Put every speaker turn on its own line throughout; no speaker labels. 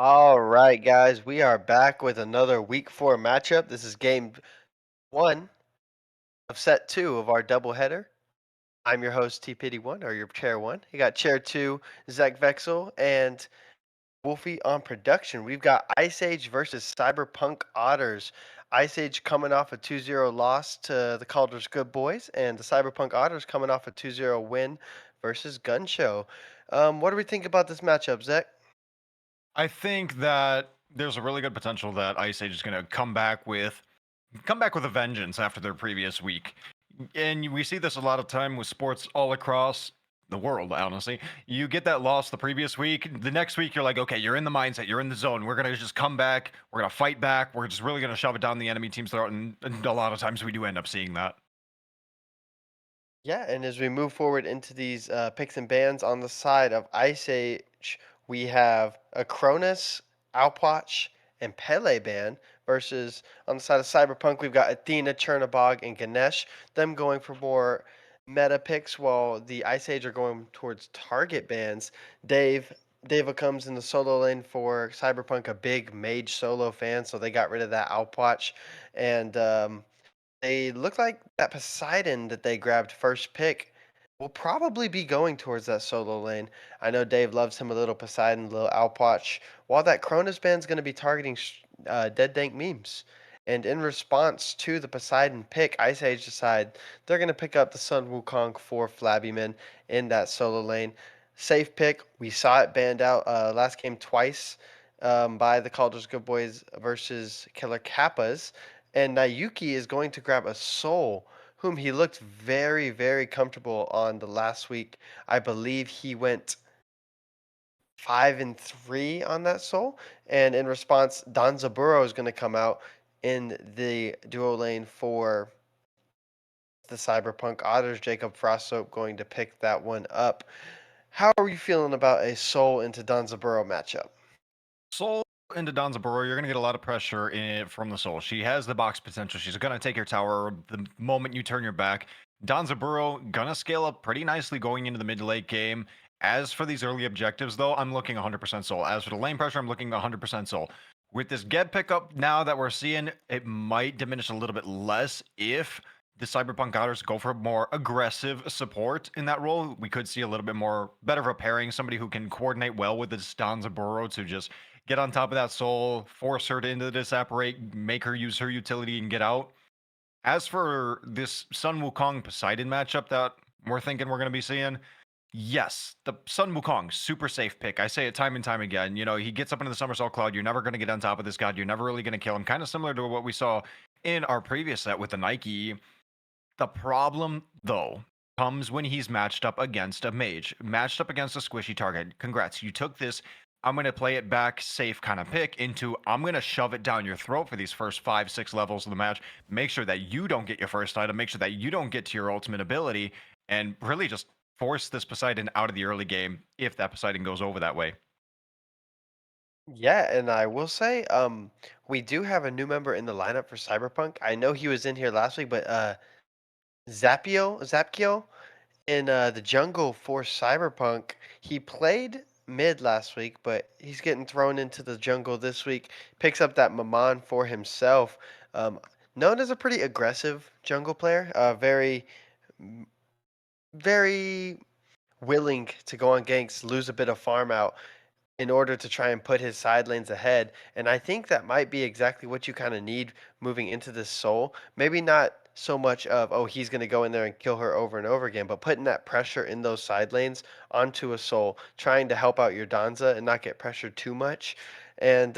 All right, guys, we are back with another week 4 matchup. This is game 1 of set 2 of our doubleheader. I'm your host, T Pity1, or your chair 1. You got chair 2, Zach Vexel, and Wolfie on production. We've got Ice Age versus Cyberpunk Otters. Ice Age coming off a 2-0 loss to the Calder's Good Boys, and the Cyberpunk Otters coming off a 2-0 win versus Gun Show. What do we think about this matchup, Zach?
I think that there's a really good potential that Ice Age is going to come back with a vengeance after their previous week. And we see this a lot of time with sports all across the world, honestly. You get that loss the previous week, the next week you're like, okay, you're in the mindset, you're in the zone. We're going to just come back, we're going to fight back, we're just really going to shove it down the enemy team's throat, and a lot of times we do end up seeing that.
Yeah, and as we move forward into these picks and bans on the side of Ice Age, we have a Cronus, Alpwatch, and Pele ban versus on the side of Cyberpunk, we've got Athena, Chernabog, and Ganesh. Them going for more meta picks, while the Ice Age are going towards target bans. Dave. Dava comes in the solo lane for Cyberpunk, a big mage solo fan, so they got rid of that Alpwatch. And they look like that Poseidon that they grabbed first pick will probably be going towards that solo lane. I know Dave loves him a little Poseidon, a little Alpwatch, while that Cronus band's going to be targeting Dead Dank memes. And in response to the Poseidon pick, Ice Age decide they're going to pick up the Sun Wukong for Flabbyman in that solo lane. Safe pick. We saw it banned out last game twice by the Calder's Good Boys versus Killer Kappas. And Nayuki is going to grab a Soul, whom he looked very, very comfortable on the last week. I believe he went 5-3 on that Soul. And in response, Don Zaburo is going to come out in the duo lane for the Cyberpunk Otters. Jacob Frostsoap going to pick that one up. How are you feeling about a Soul into Don Zaburo matchup?
Soul into Danzaburo, you're going to get a lot of pressure from the Soul. She has the box potential. She's going to take your tower the moment you turn your back. Danzaburo going to scale up pretty nicely going into the mid to late game. As for these early objectives, though, I'm looking 100% Soul. As for the lane pressure, I'm looking 100% Soul. With this get pickup now that we're seeing, it might diminish a little bit less if the Cyberpunk Otters go for more aggressive support in that role. We could see a little bit more better of a pairing, somebody who can coordinate well with this Danzaburo to just get on top of that soul, force her to into the disapparate, make her use her utility and get out. As for this Sun Wukong Poseidon matchup that we're thinking we're going to be seeing, yes, the Sun Wukong, super safe pick. I say it time and time again. You know, he gets up into the somersault cloud. You're never going to get on top of this god. You're never really going to kill him. Kind of similar to what we saw in our previous set with the Nike. The problem, though, comes when he's matched up against a mage, matched up against a squishy target. Congrats, you took this. I'm going to play it back safe kind of pick into I'm going to shove it down your throat for these first 5, 6 levels of the match. Make sure that you don't get your first item. Make sure that you don't get to your ultimate ability and really just force this Poseidon out of the early game if that Poseidon goes over that way.
Yeah, and I will say, we do have a new member in the lineup for Cyberpunk. I know he was in here last week, but Zapkio in the jungle for Cyberpunk, he played mid last week, but he's getting thrown into the jungle this week. Picks up that Maman for himself. Um, Known as a pretty aggressive jungle player, very willing to go on ganks, lose a bit of farm out in order to try and put his side lanes ahead. And I think that might be exactly what you kind of need moving into this soul. Maybe not so much of, oh, he's going to go in there and kill her over and over again, but putting that pressure in those side lanes onto a soul, trying to help out your Danza and not get pressured too much. And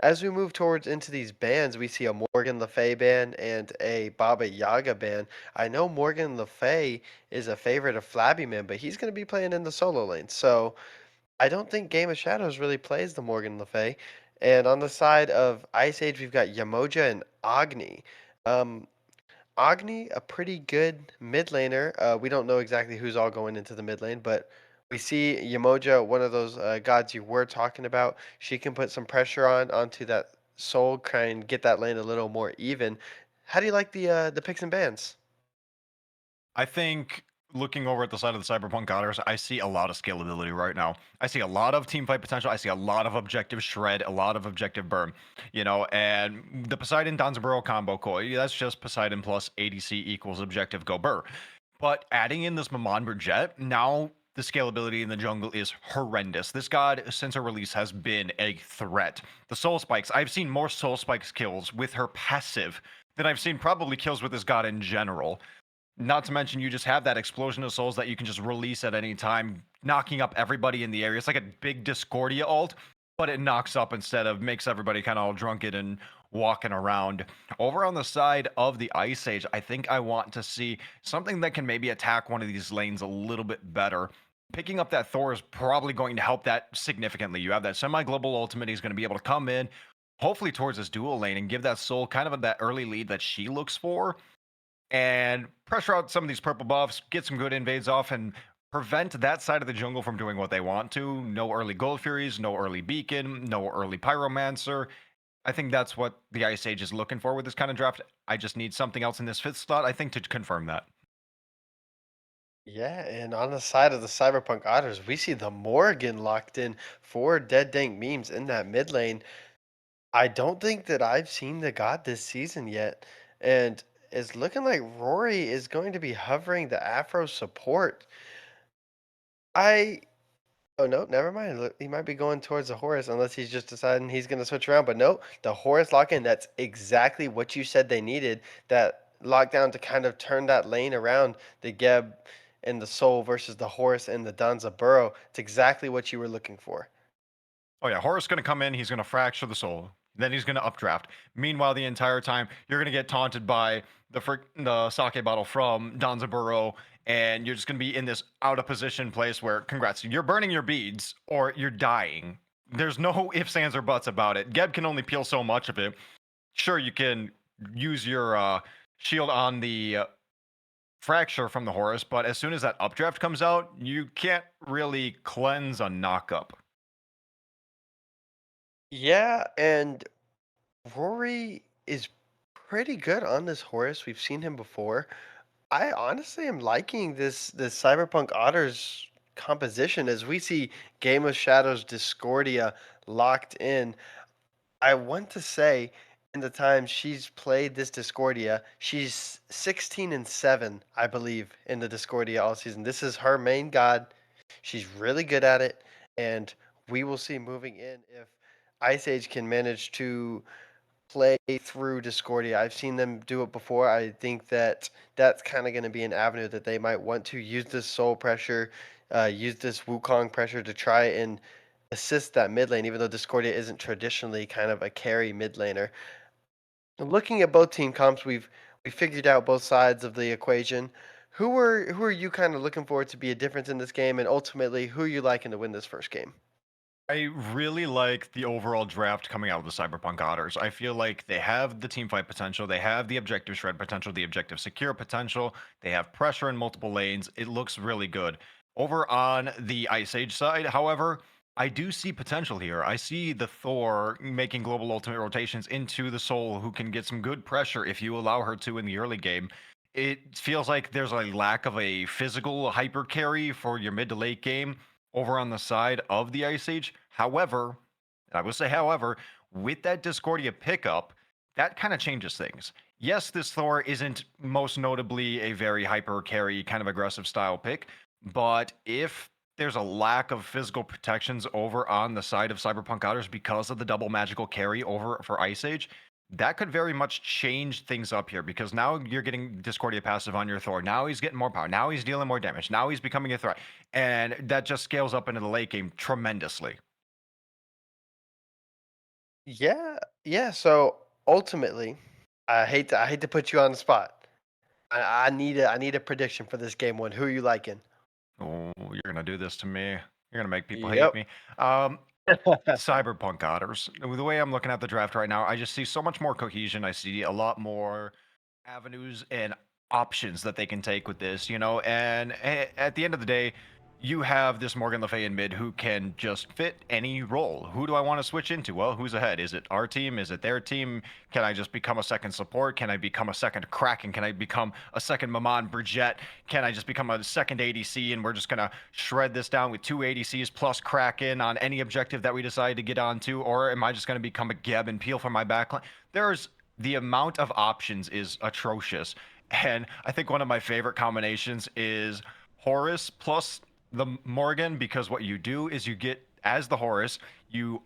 as we move towards into these bands, we see a Morgan Le Fay band and a Baba Yaga band. I know Morgan Le Fay is a favorite of Flabby Man, but he's going to be playing in the solo lane. So I don't think Game of Shadows really plays the Morgan Le Fay. And on the side of Ice Age, we've got Yamoja and Agni. Um, Agni, a pretty good mid laner. We don't know exactly who's all going into the mid lane, but we see Yamoja, one of those gods you were talking about. She can put some pressure onto that soul, try and get that lane a little more even. How do you like the picks and bans?
I think looking over at the side of the Cyberpunk Otters, I see a lot of scalability right now. I see a lot of team fight potential. I see a lot of objective shred, a lot of objective burn, and the Poseidon Danzaburo combo core, that's just Poseidon plus ADC equals objective go burr. But adding in this Mamonber Jet, now the scalability in the jungle is horrendous. This god, since her release, has been a threat. The Soul Spikes, I've seen more Soul Spikes kills with her passive than I've seen probably kills with this god in general. Not to mention, you just have that explosion of souls that you can just release at any time, knocking up everybody in the area. It's like a big Discordia ult, but it knocks up instead of makes everybody kind of all drunken and walking around. Over on the side of the Ice Age, I think I want to see something that can maybe attack one of these lanes a little bit better. Picking up that Thor is probably going to help that significantly. You have that semi-global ultimate. He's going to be able to come in, hopefully towards this dual lane, and give that soul kind of that early lead that she looks for and pressure out some of these purple buffs, get some good invades off, and prevent that side of the jungle from doing what they want to. No early Gold Furies, no early Beacon, no early Pyromancer. I think that's what the Ice Age is looking for with this kind of draft. I just need something else in this fifth slot, I think, to confirm that.
Yeah, and on the side of the Cyberpunk Otters, we see the Morgan locked in for Dead Dank Memes in that mid lane. I don't think that I've seen the god this season yet, and it's looking like Rory is going to be hovering the Afro support. I Oh no, never mind. Look, he might be going towards the Horus unless he's just deciding he's going to switch around. But no, the Horus lock in, that's exactly what you said they needed. That lockdown to kind of turn that lane around, the Geb and the Soul versus the Horus and the Danza Burrow. It's exactly what you were looking for.
Oh yeah, Horus going to come in. He's going to fracture the soul. Then he's going to updraft. Meanwhile, the entire time you're going to get taunted by the sake bottle from Danzaburo, and you're just going to be in this out of position place where, congrats, you're burning your beads or you're dying. There's no ifs, ands, or buts about it. Geb can only peel so much of it. Sure, you can use your shield on the fracture from the Horus, but as soon as that updraft comes out, you can't really cleanse a knockup.
Yeah, and Rory is pretty good on this Horus. We've seen him before. I honestly am liking this Cyberpunk Otters composition as we see Game of Shadows Discordia locked in. I want to say in the time she's played this Discordia, she's 16 and 7, I believe, in the Discordia all season. This is her main god. She's really good at it, and we will see moving in if Ice Age can manage to play through Discordia. I've seen them do it before. I think that that's kind of going to be an avenue that they might want to use this soul pressure, use this Wukong pressure to try and assist that mid lane, even though Discordia isn't traditionally kind of a carry mid laner. Looking at both team comps, we figured out both sides of the equation. Who are you kind of looking for to be a difference in this game, and ultimately who are you liking to win this first game?
I really like the overall draft coming out of the Cyberpunk Otters. I feel like they have the team fight potential, they have the objective shred potential, the objective secure potential, they have pressure in multiple lanes. It looks really good. Over on the Ice Age side, however, I do see potential here. I see the Thor making global ultimate rotations into the Soul, who can get some good pressure if you allow her to in the early game. It feels like there's a lack of a physical hyper carry for your mid to late game over on the side of the Ice Age. However, I will say, however, with that Discordia pickup, that kind of changes things. Yes, this Thor isn't most notably a very hyper carry kind of aggressive style pick, but if there's a lack of physical protections over on the side of Cyberpunk Otters because of the double magical carry over for Ice Age, that could very much change things up here because now you're getting Discordia passive on your Thor. Now he's getting more power. Now he's dealing more damage. Now he's becoming a threat. And that just scales up into the late game tremendously.
Yeah, yeah. So ultimately, I hate to put you on the spot. I need a prediction for this game one. Who are you liking?
Oh, you're gonna do this to me. You're gonna make people hate
Yep.
me. Cyberpunk Otters. The way I'm looking at the draft right now, I just see so much more cohesion. I see a lot more avenues and options that they can take with this, and at the end of the day, you have this Morgan Le Fay in mid who can just fit any role. Who do I want to switch into? Well, who's ahead? Is it our team? Is it their team? Can I just become a second support? Can I become a second Kraken? Can I become a second Maman Brigitte? Can I just become a second ADC and we're just going to shred this down with 2 ADCs plus Kraken on any objective that we decide to get onto? Or am I just going to become a Geb and peel for my backline? There's the amount of options is atrocious. And I think one of my favorite combinations is Horus plus the Morgan, because what you do is you get, as the Horus, you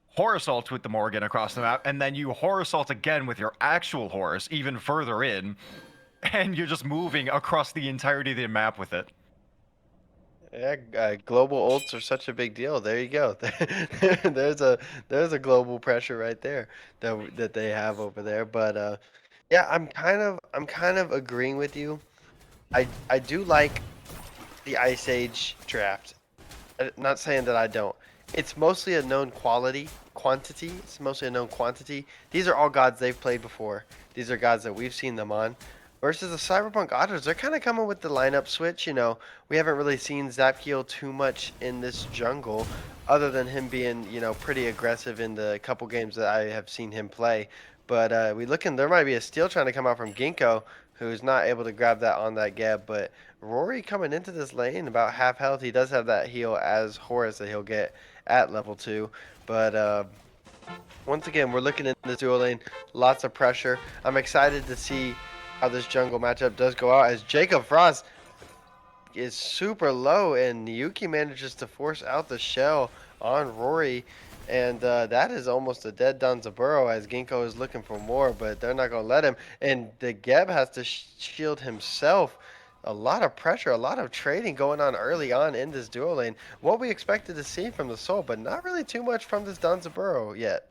Horus ult with the Morgan across the map, and then you Horus ult again with your actual Horus even further in, and you're just moving across the entirety of the map with it.
Yeah, global ults are such a big deal. There you go. There's a global pressure right there that they have over there. But yeah, I'm kind of agreeing with you. I do like the Ice Age draft. Not saying that I don't. It's mostly a known quantity. It's mostly a known quantity. These are all gods they've played before. These are gods that we've seen them on. Versus the Cyberpunk Otters, they're kind of coming with the lineup switch. We haven't really seen Zapkiel too much in this jungle, other than him being, pretty aggressive in the couple games that I have seen him play. But there might be a steal trying to come out from Ginkgo, who's not able to grab that on that Geb. But Rory coming into this lane about half health. He does have that heal as Horus that he'll get at level 2. But once again, we're looking in this duo lane. Lots of pressure. I'm excited to see how this jungle matchup does go out as Jacob Frost is super low and Yuki manages to force out the shell on Rory. And that is almost a dead Danzaburo as Ginkgo is looking for more, but they're not going to let him. And the Geb has to shield himself. A lot of pressure, a lot of trading going on early on in this duo lane. What we expected to see from the Soul, but not really too much from this Danzaburo yet.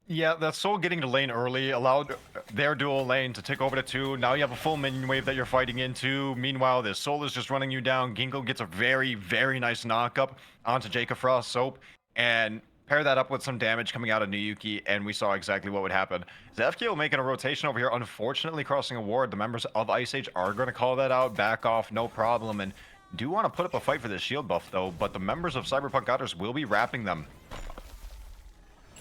Yeah, that Soul getting to lane early allowed their dual lane to take over to 2. Now you have a full minion wave that you're fighting into. Meanwhile, this Soul is just running you down. Ginkgo gets a very, very nice knockup onto Jacob Frost Soap, and pair that up with some damage coming out of Nuyuki, and we saw exactly what would happen. Zefkio making a rotation over here, unfortunately crossing a ward. The members of Ice Age are going to call that out, back off, no problem, and do want to put up a fight for this shield buff, though, but the members of Cyberpunk Otters will be wrapping them.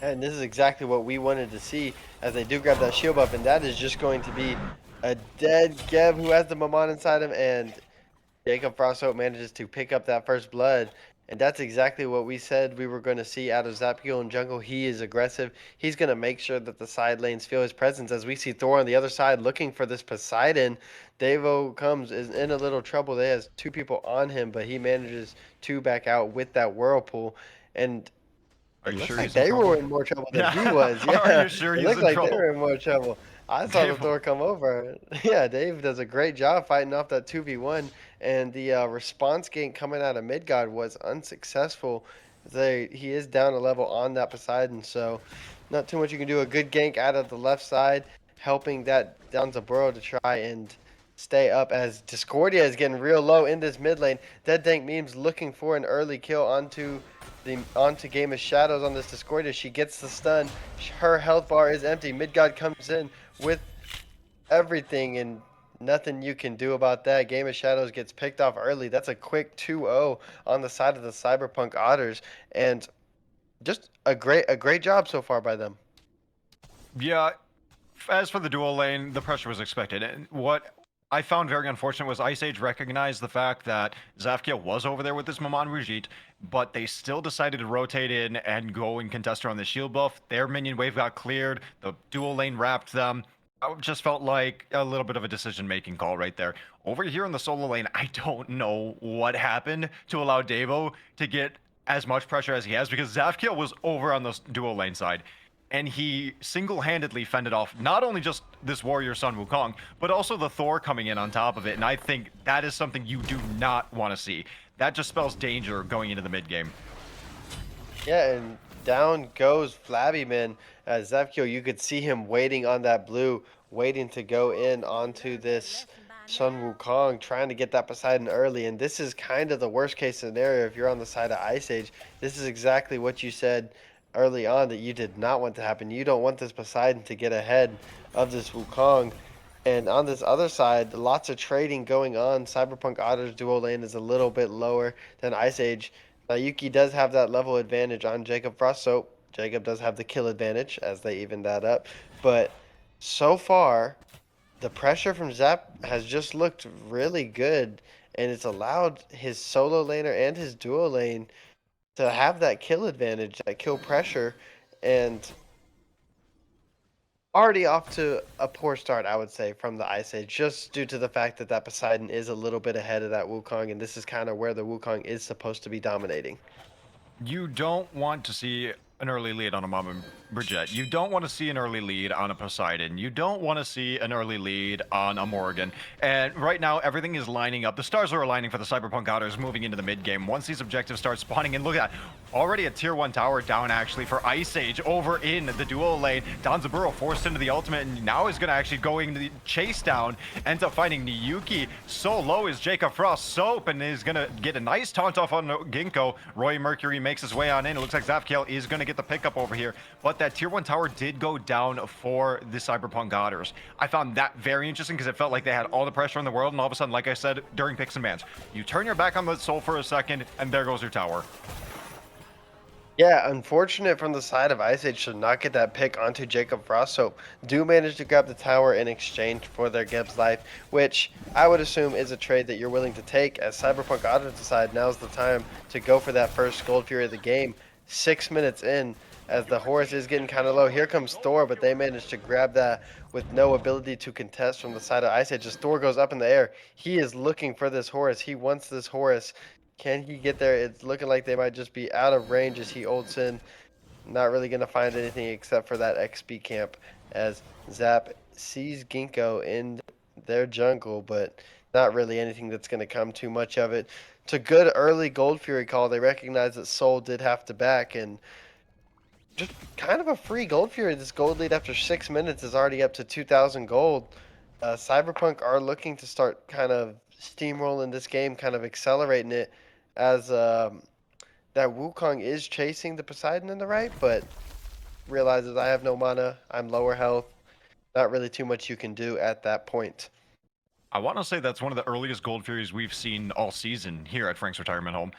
And this is exactly what we wanted to see as they do grab that shield buff, and that is just going to be a dead Geb who has the Maman inside him, and Jacob Frosthope manages to pick up that first blood. And that's exactly what we said we were going to see out of Zapkiel in jungle. He is aggressive. He's going to make sure that the side lanes feel his presence. As we see Thor on the other side looking for this Poseidon, is in a little trouble. They has 2 people on him, but he manages to back out with that Whirlpool. And
Are
it
you
looks
sure
like
he's in
they
trouble?
were in more trouble than he was.
Are
Yeah,
you sure
it
he's
looked
in
like they
trouble?
were in more trouble. I saw the
Dave,
Thor come over. Yeah, Dave does a great job fighting off that 2v1, and the response gank coming out of Midgard was unsuccessful. He is down a level on that Poseidon, so not too much you can do. A good gank out of the left side, helping that down to Burrow to try and stay up as Discordia is getting real low in this mid lane. Dead Dank Memes looking for an early kill onto Game of Shadows on this Discordia. She gets the stun. Her health bar is empty. Midgard comes in with everything and nothing you can do about that. Game of Shadows gets picked off early. That's a quick 2-0 on the side of the Cyberpunk Otters, and just a great job so far by them.
yeah, as for the dual lane, the pressure was expected. And what I found very unfortunate was Ice Age recognized the fact that Zafkia was over there with this Maman Brigitte, but they still decided to rotate in and go and contest her on the shield buff. Their minion wave got cleared. The dual lane wrapped them. I just felt like a little bit of a decision-making call right there. Over here in the solo lane, I don't know what happened to allow Devo to get as much pressure as he has, because Zafkia was over on the dual lane side, and he single-handedly fended off not only just this warrior Sun Wukong, but also the Thor coming in on top of it. And I think that is something you do not want to see. That just spells danger going into the mid game.
Yeah, and down goes Flabbyman. Zefkio, you could see him waiting on that blue, waiting to go in onto this Sun Wukong, trying to get that Poseidon early. And this is kind of the worst case scenario if you're on the side of Ice Age. This is exactly what you said early on that you did not want to happen. You don't want this Poseidon to get ahead of this Wukong. And on this other side, lots of trading going on. Cyberpunk Otters duo lane is a little bit lower than Ice Age. Yuki does have that level advantage on Jacob Frost, so Jacob does have the kill advantage as they even that up. But so far, the pressure from Zap has just looked really good, and it's allowed his solo laner and his duo lane to have that kill advantage, that kill pressure, and already off to a poor start, I would say, from the Ice Age, just due to the fact that Poseidon is a little bit ahead of that Wukong, and this is kind of where the Wukong is supposed to be dominating.
You don't want to see an early lead on a Mama Bridget. You don't want to see an early lead on a Poseidon. You don't want to see an early lead on a Morgan. And right now, everything is lining up. The stars are aligning for the Cyberpunk Otters moving into the mid game. Once these objectives start spawning in, look at that. Already a tier 1 tower down, actually, for Ice Age over in the duo lane. Danzaburo forced into the ultimate, and now is going to actually go into the chase down. Ends up finding Niyuki. So low is Jacob Frost. Soap, and is going to get a nice taunt off on Ginkgo. Roy Mercury makes his way on in. It looks like Zapkiel is going to get the pickup over here. But that tier 1 tower did go down for the Cyberpunk Otters. I found that very interesting because it felt like they had all the pressure in the world, and all of a sudden, like I said, during picks and bans, you turn your back on the soul for a second, and there goes your tower.
Yeah, unfortunate from the side of Ice Age to not get that pick onto Jacob Frost. So do manage to grab the tower in exchange for their Gibbs life, which I would assume is a trade that you're willing to take. As Cyberpunk Otters decide now's the time to go for that first Gold Fury of the game. 6 minutes in, as the Horus is getting kind of low. Here comes Thor, but they manage to grab that with no ability to contest from the side of Ice Age. As Thor goes up in the air, he is looking for this Horus. He wants this Horus. Can he get there? It's looking like they might just be out of range as he ults in. Not really going to find anything except for that XP camp as Zap sees Ginkgo in their jungle, but not really anything that's going to come too much of it. It's a good early Gold Fury call. They recognize that Soul did have to back, and just kind of a free Gold Fury. This gold lead after 6 minutes is already up to 2,000 gold. Cyberpunk are looking to start kind of steamrolling this game, kind of accelerating it as that Wukong is chasing the Poseidon in the right, but realizes I have no mana, I'm lower health, not really too much you can do at that point.
I want to say that's one of the earliest Gold Furies we've seen all season here at Frank's retirement home.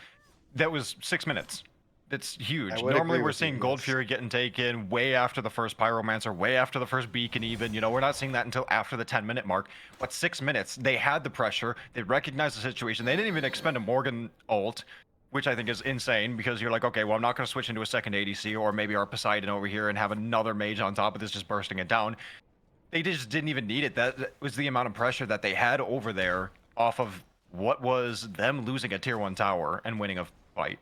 That was 6 minutes. That's
I
huge.
would
Normally
agree
we're
with you,
seeing Gold
yes.
Fury getting taken way after the first Pyromancer, way after the first Beacon even. You know, we're not seeing that until after the 10-minute mark. But 6 minutes, they had the pressure. They recognized the situation. They didn't even expend a Morgan ult, which I think is insane because you're like, okay, well, I'm not going to switch into a second ADC or maybe our Poseidon over here and have another mage on top of this just bursting it down. They just didn't even need it. That was the amount of pressure that they had over there off of what was them losing a tier 1 tower and winning a fight.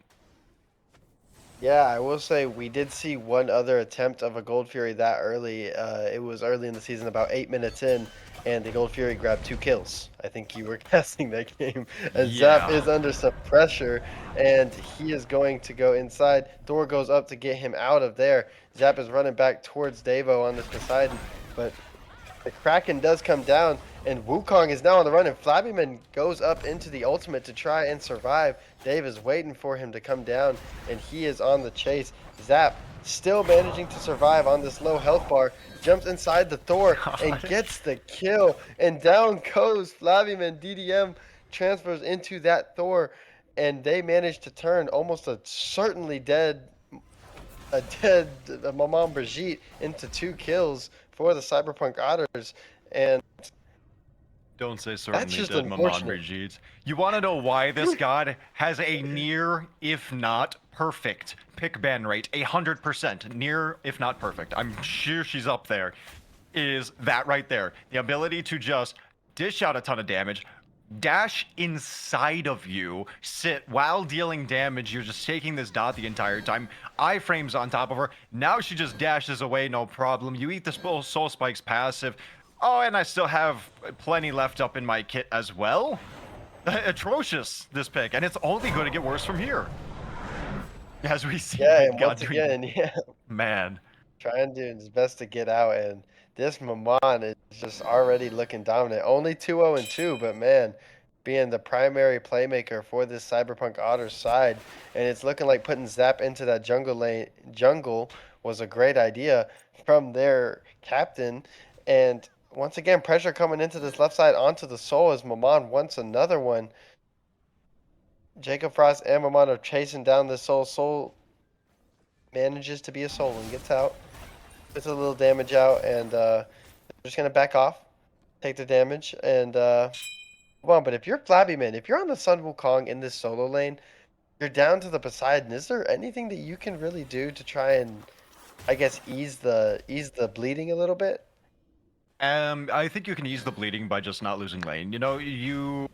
Yeah, I will say we did see one other attempt of a Gold Fury that early. It was early in the season, about 8 minutes in, and the Gold Fury grabbed 2 kills. I think you were guessing that game. And Zap
Yeah.
is under some pressure, and he is going to go inside. Thor goes up to get him out of there. Zap is running back towards Devo on this Poseidon, but the Kraken does come down, and Wukong is now on the run, and Flabbyman goes up into the ultimate to try and survive. Dave is waiting for him to come down, and he is on the chase. Zap still managing to survive on this low health bar, jumps inside the Thor and
God.
gets the kill, and down goes Flabbyman. DDM transfers into that Thor, and they manage to turn almost a certainly dead Maman Brigitte into 2 kills for the Cyberpunk Otters, and
Don't say
that's
certainly
just
dead, Maman
unfortunate.
Brigitte. You want to know why this god has a near, if not perfect, pick ban rate? 100%. Near, if not perfect. I'm sure she's up there. Is that right there? The ability to just dish out a ton of damage, dash inside of you, sit while dealing damage. You're just taking this dot the entire time. Iframes on top of her. Now she just dashes away, no problem. You eat the Soul Spike's passive. Oh, and I still have plenty left up in my kit as well. Atrocious, this pick, and it's only going to get worse from here. As we see
Yeah,
Mid
and
God
once
doing,
again, yeah,
man.
trying to do his best to get out, and this Maman is just already looking dominant. Only 2-0-2, but man, being the primary playmaker for this Cyberpunk Otters side, and it's looking like putting Zap into that jungle was a great idea from their captain, and once again, pressure coming into this left side onto the Soul as Maman wants another one. Jacob Frost and Maman are chasing down the Soul. Soul manages to be a Soul and gets out. Gets a little damage out, and they're just going to back off, take the damage, and move on. But if you're Flabby Man, if you're on the Sun Wukong in this solo lane, you're down to the Poseidon. Is there anything that you can really do to try and, I guess, ease the bleeding a little bit?
I think you can ease the bleeding by just not losing lane. You know, you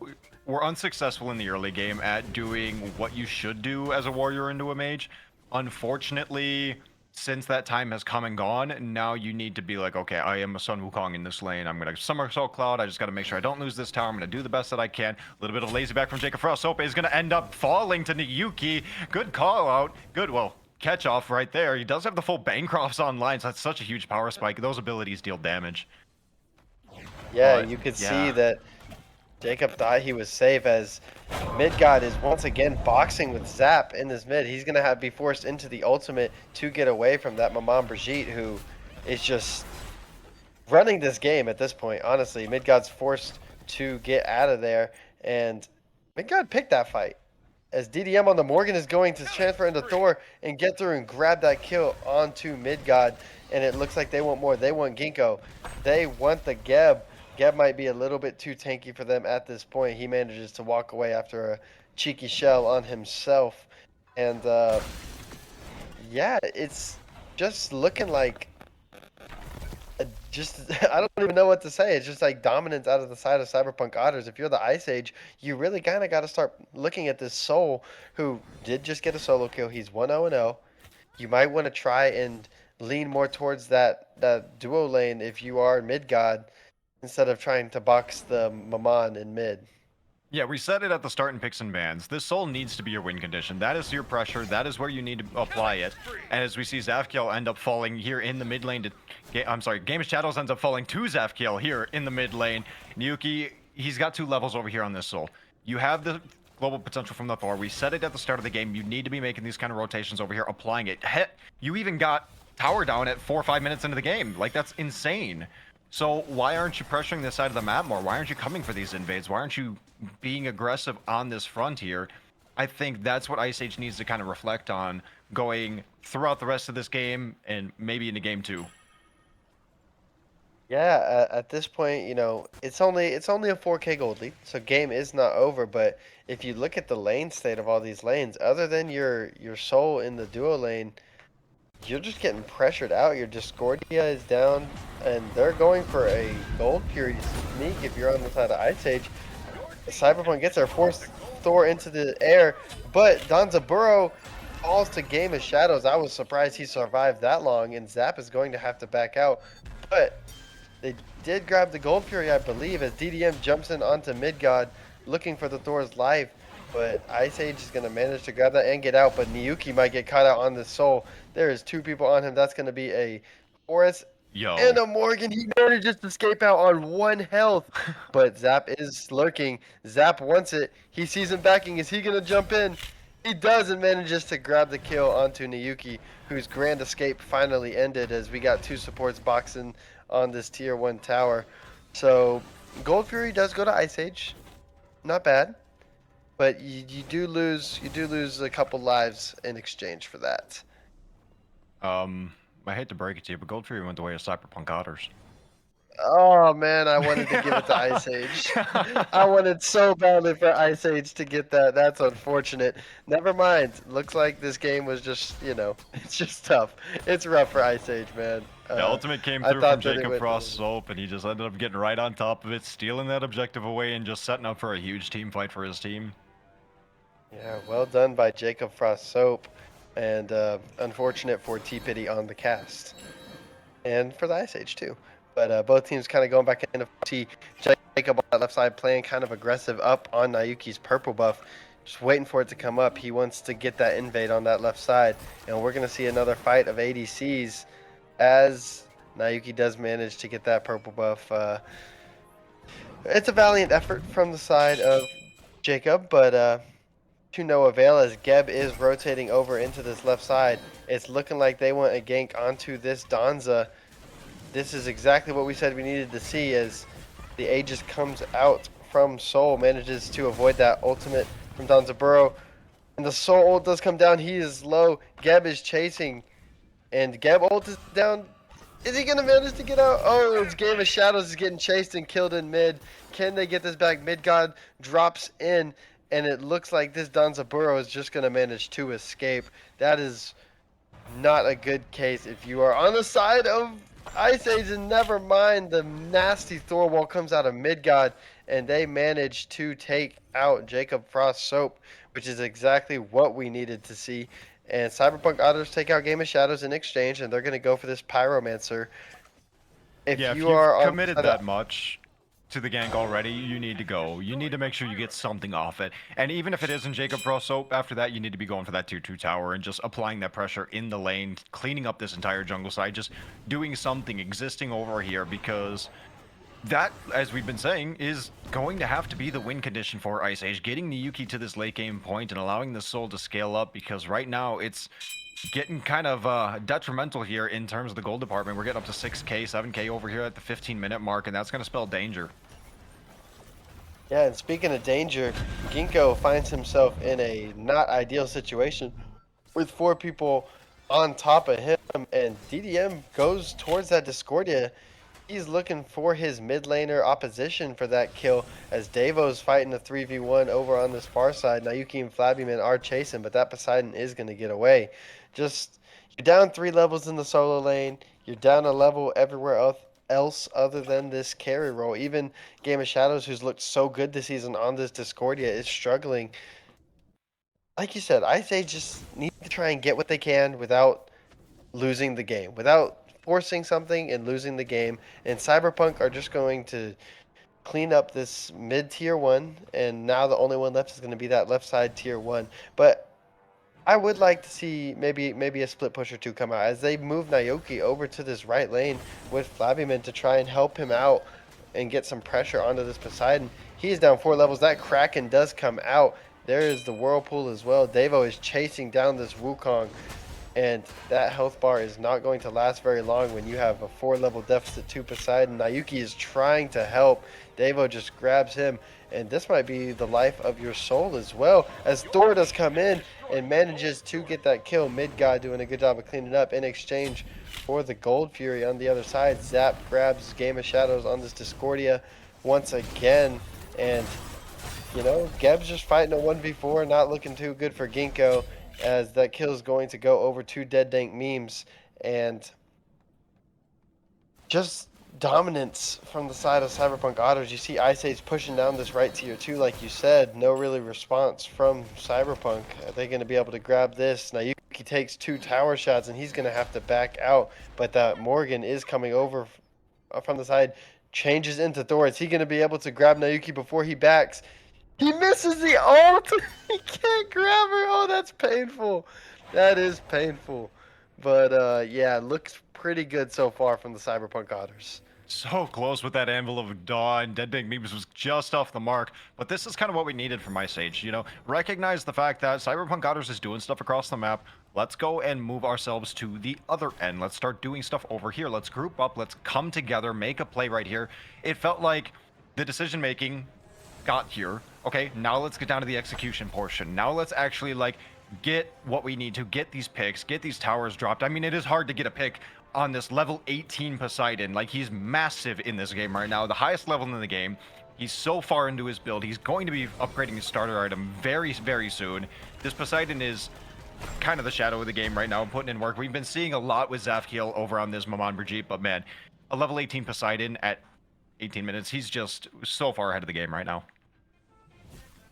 were unsuccessful in the early game at doing what you should do as a warrior into a mage. Unfortunately, since that time has come and gone, now you need to be like, okay, I am a Sun Wukong in this lane. I'm going to Somersault Cloud. I just got to make sure I don't lose this tower. I'm going to do the best that I can. A little bit of lazy back from Jacob Frost. Soap is going to end up falling to Niyuki. Good call out. Good, well, catch off right there. He does have the full Bancrofts online, so that's such a huge power spike. Those abilities deal damage.
Yeah,
But
you could see
yeah,
that Jacob thought he was safe as Midgod is once again boxing with Zap in this mid. He's going to be forced into the ultimate to get away from that Maman Brigitte, who is just running this game at this point. Honestly, Midgod's forced to get out of there, and Midgod picked that fight. As DDM on the Morgan is going to transfer into Thor and get through and grab that kill onto Midgod, and it looks like they want more. They want Ginkgo. They want the Geb. Geb might be a little bit too tanky for them at this point. He manages to walk away after a cheeky shell on himself. And yeah, it's just looking like just I don't even know what to say. It's just like dominance out of the side of Cyberpunk Otters. If you're the Ice Age, you really kind of got to start looking at this Soul who did just get a solo kill. He's 1-0-0. You might want to try and lean more towards that duo lane if you are mid god instead of trying to box the Maman in mid.
yeah, we said it at the start in picks and bans. This soul needs to be your win condition. That is your pressure. That is where you need to apply it. And as we see Zafkiel end up falling here in the mid lane to, I'm sorry, Game of Shadows ends up falling to Zafkiel here in the mid lane. Niyuki, he's got 2 levels over here on this soul. You have the global potential from the Thor. We said it at the start of the game. You need to be making these kind of rotations over here, applying it. You even got tower down at 4 or 5 minutes into the game. Like, that's insane. So why aren't you pressuring this side of the map more? Why aren't you coming for these invades? Why aren't you being aggressive on this front here? I think that's what Ice Age needs to kind of reflect on going throughout the rest of this game and maybe into game 2.
Yeah, at this point, you know, it's only a 4K gold lead, so game is not over. But if you look at the lane state of all these lanes, other than your soul in the duo lane, you're just getting pressured out. Your Discordia is down, and they're going for a gold purity sneak if you're on the side of Ice Age. Cyberpunk gets there, forced Thor into the air, but Danzaburo falls to Game of Shadows. I was surprised he survived that long, and Zap is going to have to back out. But they did grab the Gold Fury, I believe, as DDM jumps in onto Midgod, looking for the Thor's life. But Ice Age is going to manage to grab that and get out, but Niyuki might get caught out on the Soul. There is 2 people on him. That's going to be a Horus and
Yo.
a Morgan. He manages to escape out on 1 health, but Zap is lurking. Zap wants it. He sees him backing. Is he going to jump in? He does and manages to grab the kill onto Niyuki, whose grand escape finally ended as we got 2 supports boxing on this tier 1 tower. So Gold Fury does go to Ice Age. Not bad. But you do lose a couple lives in exchange for that.
I hate to break it to you, but Gold Fury went the way of Cyberpunk Otters.
Oh man, I wanted to give it to Ice Age. I wanted so badly for Ice Age to get that. That's unfortunate. Never mind. Looks like this game was just, you know, it's just tough. It's rough for Ice Age, man.
The ultimate came
I
through from
thought that it
Jacob
would.
Frost Soap, and he just ended up getting right on top of it, stealing that objective away, and just setting up for a huge team fight for his team.
Yeah, well done by Jacob Frost Soap, and unfortunate for T Pity on the cast, and for the Ice Age too. But both teams kind of going back into see Jacob on that left side playing kind of aggressive up on Nayuki's purple buff, just waiting for it to come up. He wants to get that invade on that left side, and we're gonna see another fight of ADCs as Nayuki does manage to get that purple buff. It's a valiant effort from the side of Jacob, but to no avail as Geb is rotating over into this left side. It's looking like they want a gank onto this Donza. this is exactly what we said we needed to see as the Aegis comes out from Soul, manages to avoid that ultimate from Danzaburo. And the Soul ult does come down. He is low. Geb is chasing. And Geb ult is down. Is he going to manage to get out? Oh, it's Game of Shadows is getting chased and killed in mid. Can they get this back? Midgod drops in. And it looks like this Danzaburo is just going to manage to escape. That is not a good case if you are on the side of Ice Age, and never mind the nasty Thor wall comes out of Midgod, and they manage to take out Jacob Frost Soap, which is exactly what we needed to see. And Cyberpunk Otters take out Game of Shadows in exchange, and they're going to go for this Pyromancer. If
Yeah, if
you
you've
are on the
committed
side of
that much to the gank already, you need to go. You need to make sure you get something off it. And even if it isn't Jacob Frost Soap, after that, you need to be going for that tier 2 tower and just applying that pressure in the lane, cleaning up this entire jungle side, just doing something existing over here, because that, as we've been saying, is going to have to be the win condition for Ice Age. Getting the Yuki to this late game point and allowing the Soul to scale up, because right now it's getting kind of detrimental here in terms of the gold department. We're getting up to 6k, 7k over here at the 15-minute mark, and that's going to spell danger.
Yeah, and speaking of danger, Ginkgo finds himself in a not ideal situation with 4 people on top of him, and DDM goes towards that Discordia. He's looking for his mid laner opposition for that kill, as Davo's fighting a 3v1 over on this far side. Nayuki and Flabbyman are chasing, but that Poseidon is going to get away. Just, you're down 3 levels in the solo lane, you're down a level everywhere else other than this carry role. Even Game of Shadows, who's looked so good this season on this Discordia, is struggling. Like you said, Ice Age just need to try and get what they can without losing the game, without forcing something and losing the game. And Cyberpunk are just going to clean up this mid tier 1, and now the only one left is going to be that left side tier 1. But I would like to see maybe a split push or two come out as they move Naoki over to this right lane with Flabbyman to try and help him out and get some pressure onto this Poseidon. He's down 4 levels. That Kraken does come out. There is the Whirlpool as well. Davo is chasing down this Wukong, and that health bar is not going to last very long when you have a 4-level deficit to Poseidon. Nayuki is trying to help. Davo just grabs him, and this might be the life of your soul as well, as Thor does come in and manages to get that kill. Midgod doing a good job of cleaning up in exchange for the Gold Fury on the other side. Zap grabs Game of Shadows on this Discordia once again, and you know, Geb's just fighting a 1v4, not looking too good for Ginkgo, as that kill is going to go over to Dead Dank Memes, and just dominance from the side of Cyberpunk Otters. You see Ice Age pushing down this right tier 2, like you said. No really response from Cyberpunk. Are they going to be able to grab this? Nayuki takes 2 tower shots, and he's going to have to back out, but that Morgan is coming over from the side, changes into Thor. Is he going to be able to grab Nayuki before he backs? He misses the ult! He can't grab her! Oh, that's painful. That is painful. But, yeah, looks pretty good so far from the Cyberpunk Otters.
So close with that Anvil of Dawn. Dead Big Memes was just off the mark, but this is kind of what we needed from Ice Age. You know, recognize the fact that Cyberpunk Otters is doing stuff across the map. Let's go and move ourselves to the other end. Let's start doing stuff over here. Let's group up. Let's come together, make a play right here. It felt like the decision making got here. Okay, now let's get down to the execution portion. Now let's actually like get what we need to get these picks, get these towers dropped. I mean, it is hard to get a pick on this level 18 Poseidon. Like, he's massive in this game right now, the highest level in the game. He's so far into his build. He's going to be upgrading his starter item very, very soon. This Poseidon is kind of the shadow of the game right now, putting in work. We've been seeing a lot with Zafkiel over on this Maman Brigitte, but man, a level 18 Poseidon at 18 minutes, he's just so far ahead of the game right now.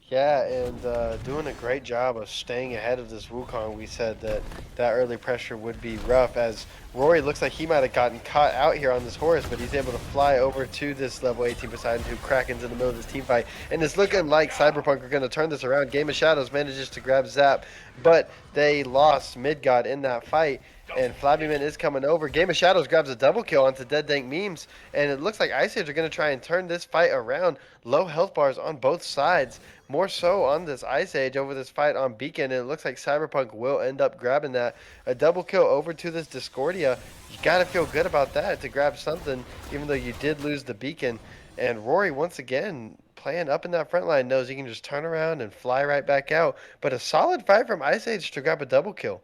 Yeah, and doing a great job of staying ahead of this Wukong. We said that that early pressure would be rough, as Rory looks like he might have gotten caught out here on this horse, but he's able to fly over to this level 18 Poseidon, who Kraken's in the middle of this team fight. And it's looking like Cyberpunk are going to turn this around. Game of Shadows manages to grab Zap, but they lost Midgod in that fight. And Flabbyman is coming over. Game of Shadows grabs a double kill onto Dead Dank Memes, and it looks like Ice Age are going to try and turn this fight around. Low health bars on both sides, more so on this Ice Age over this fight on Beacon, and it looks like Cyberpunk will end up grabbing that. A double kill over to this Discordia. You got to feel good about that to grab something, even though you did lose the Beacon. And Rory, once again, playing up in that front line, knows he can just turn around and fly right back out. But a solid fight from Ice Age to grab a double kill.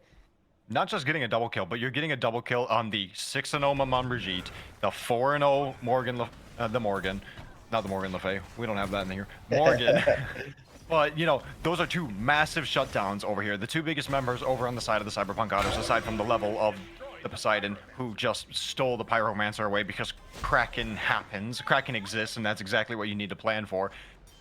Not just getting a double kill, but you're getting a double kill on the 6-0 Maman Brigitte, the 4-0 Morgan, the Morgan, not the Morgan Le Fay. We don't have that in here. Morgan. But, you know, those are two massive shutdowns over here. The two biggest members over on the side of the Cyberpunk Otters, aside from the level of the Poseidon, who just stole the Pyromancer away because Kraken happens. Kraken exists, and that's exactly what you need to plan for.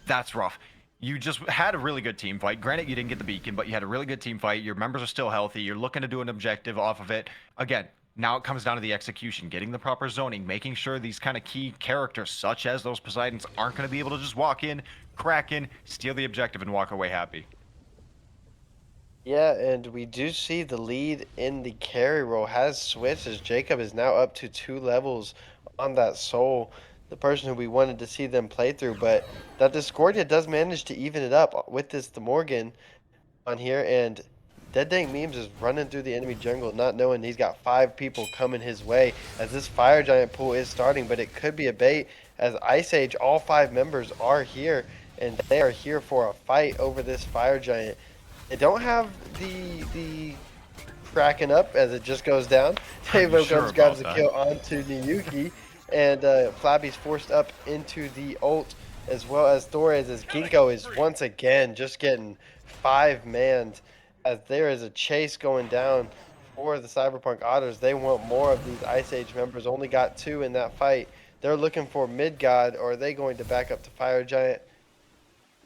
That's rough. You just had a really good team fight. Granted, you didn't get the beacon, but you had a really good team fight. Your members are still healthy. You're looking to do an objective off of it. Again, now it comes down to the execution, getting the proper zoning, making sure these kind of key characters, such as those Poseidons, aren't going to be able to just walk in, crack in, steal the objective, and walk away happy.
Yeah, and we do see the lead in the carry role has switched as Jacob is now up to 2 levels on that soul, the person who we wanted to see them play through. But that Discordia does manage to even it up with this the Morgan on here, and Dead Dank Memes is running through the enemy jungle, not knowing he's got 5 people coming his way as this Fire Giant pool is starting, but it could be a bait as Ice Age, all 5 members are here, and they are here for a fight over this Fire Giant. They don't have the cracking up as it just goes down. Tavo
Sure
comes, grabs
about
the kill onto Niyuki, and Flabby's forced up into the ult, as well as Torres, as Ginkgo is once again just getting 5-manned as there is a chase going down for the Cyberpunk Otters. They want more of these Ice Age members, only got 2 in that fight. They're looking for Midgod, or are they going to back up to Fire Giant?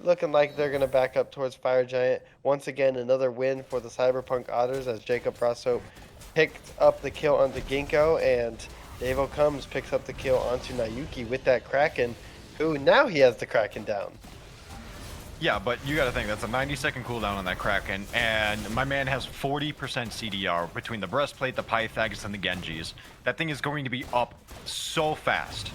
Looking like they're going to back up towards Fire Giant. Once again, another win for the Cyberpunk Otters as Jacob Brasso picked up the kill onto Ginkgo, and Davo comes, picks up the kill onto Nayuki with that Kraken, who now he has the Kraken down.
Yeah, but you gotta think, that's a 90-second cooldown on that Kraken, and my man has 40% CDR between the Breastplate, the Pythags, and the Genjis. That thing is going to be up so fast.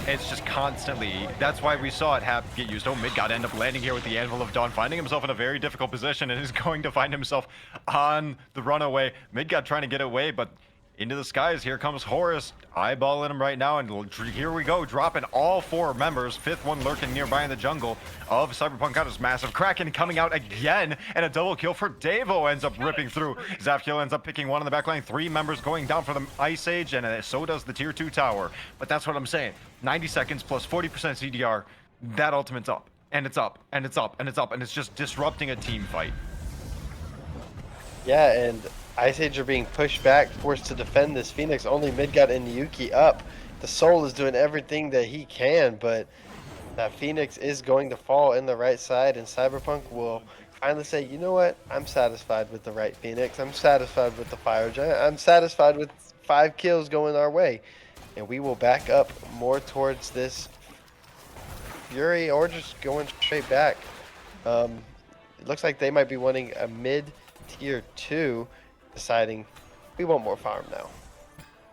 It's just constantly, that's why we saw it get used. Oh, Midgod end up landing here with the Anvil of Dawn, finding himself in a very difficult position, and is going to find himself on the runaway. Midgod trying to get away, but into the skies, here comes Horus, eyeballing him right now, and here we go, dropping all 4 members, 5th one lurking nearby in the jungle of Cyberpunk Otters. Massive Kraken coming out again, and a double kill for Davo ends up ripping through. Zafkiel ends up picking 1 in the backline, 3 members going down for the Ice Age, and so does the Tier 2 tower. But that's what I'm saying, 90 seconds plus 40% CDR, that ultimate's up, and it's up, and it's up, and it's up, and it's just disrupting a team fight.
Yeah, and Ice Age are being pushed back, forced to defend this Phoenix. Only Midgod and Niyuki up. The Soul is doing everything that he can, but that Phoenix is going to fall in the right side, and Cyberpunk will finally say, you know what? I'm satisfied with the right Phoenix. I'm satisfied with the Fire Giant. I'm satisfied with 5 kills going our way. And we will back up more towards this Fury, or just going straight back. It looks like they might be wanting a mid-tier 2, deciding we want more farm now.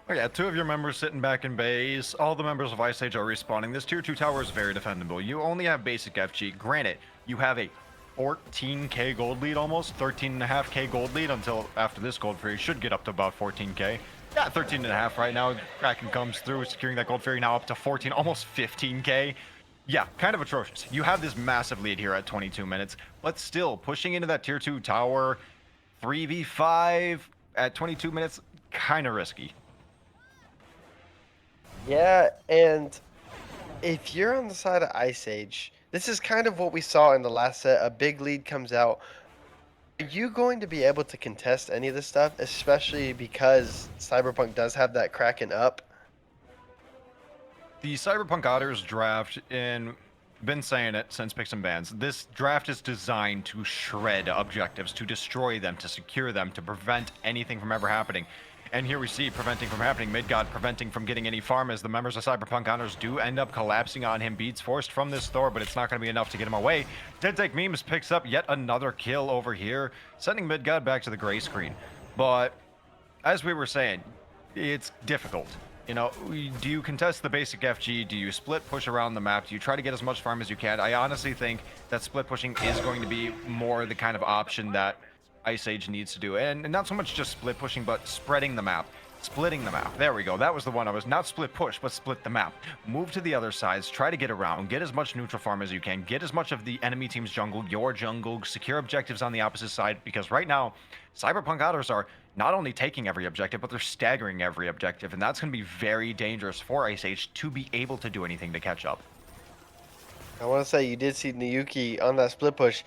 Oh yeah, 2 of your members sitting back in base. All the members of Ice Age are respawning. This tier 2 tower is very defendable. You only have basic FG. Granted, you have a 14k gold lead almost, 13.5k gold lead until after this gold fairy should get up to about 14k. Yeah, 13.5 right now. Kraken comes through, securing that gold fairy now up to 14, almost 15k. Yeah, kind of atrocious. You have this massive lead here at 22 minutes, but still pushing into that tier 2 tower, 3v5 at 22 minutes, kind of risky.
Yeah, and if you're on the side of Ice Age, this is kind of what we saw in the last set. A big lead comes out. Are you going to be able to contest any of this stuff, especially because Cyberpunk does have that Kraken up?
The Cyberpunk Otters draft, and been saying it since Picks and Bans, this draft is designed to shred objectives, to destroy them, to secure them, to prevent anything from ever happening. And here we see preventing from happening, Midgod preventing from getting any farm as the members of Cyberpunk Otters do end up collapsing on him. Beats forced from this Thor, but it's not going to be enough to get him away. Dead Take Memes picks up yet another kill over here, sending Midgod back to the gray screen. But as we were saying, it's difficult. Do you contest the basic FG? Do you split push around the map? Do you try to get as much farm as you can? I honestly think that split pushing is going to be more the kind of option that Ice Age needs to do. And not so much just split pushing, but spreading the map. Splitting the map. There we go. That was the one I was not split push, but split the map. Move to the other sides. Try to get around. Get as much neutral farm as you can. Get as much of the enemy team's jungle, your jungle. Secure objectives on the opposite side. Because right now, Cyberpunk Otters are not only taking every objective, but they're staggering every objective. And that's going to be very dangerous for Ice Age to be able to do anything to catch up.
I want to say you did see Niyuki on that split push.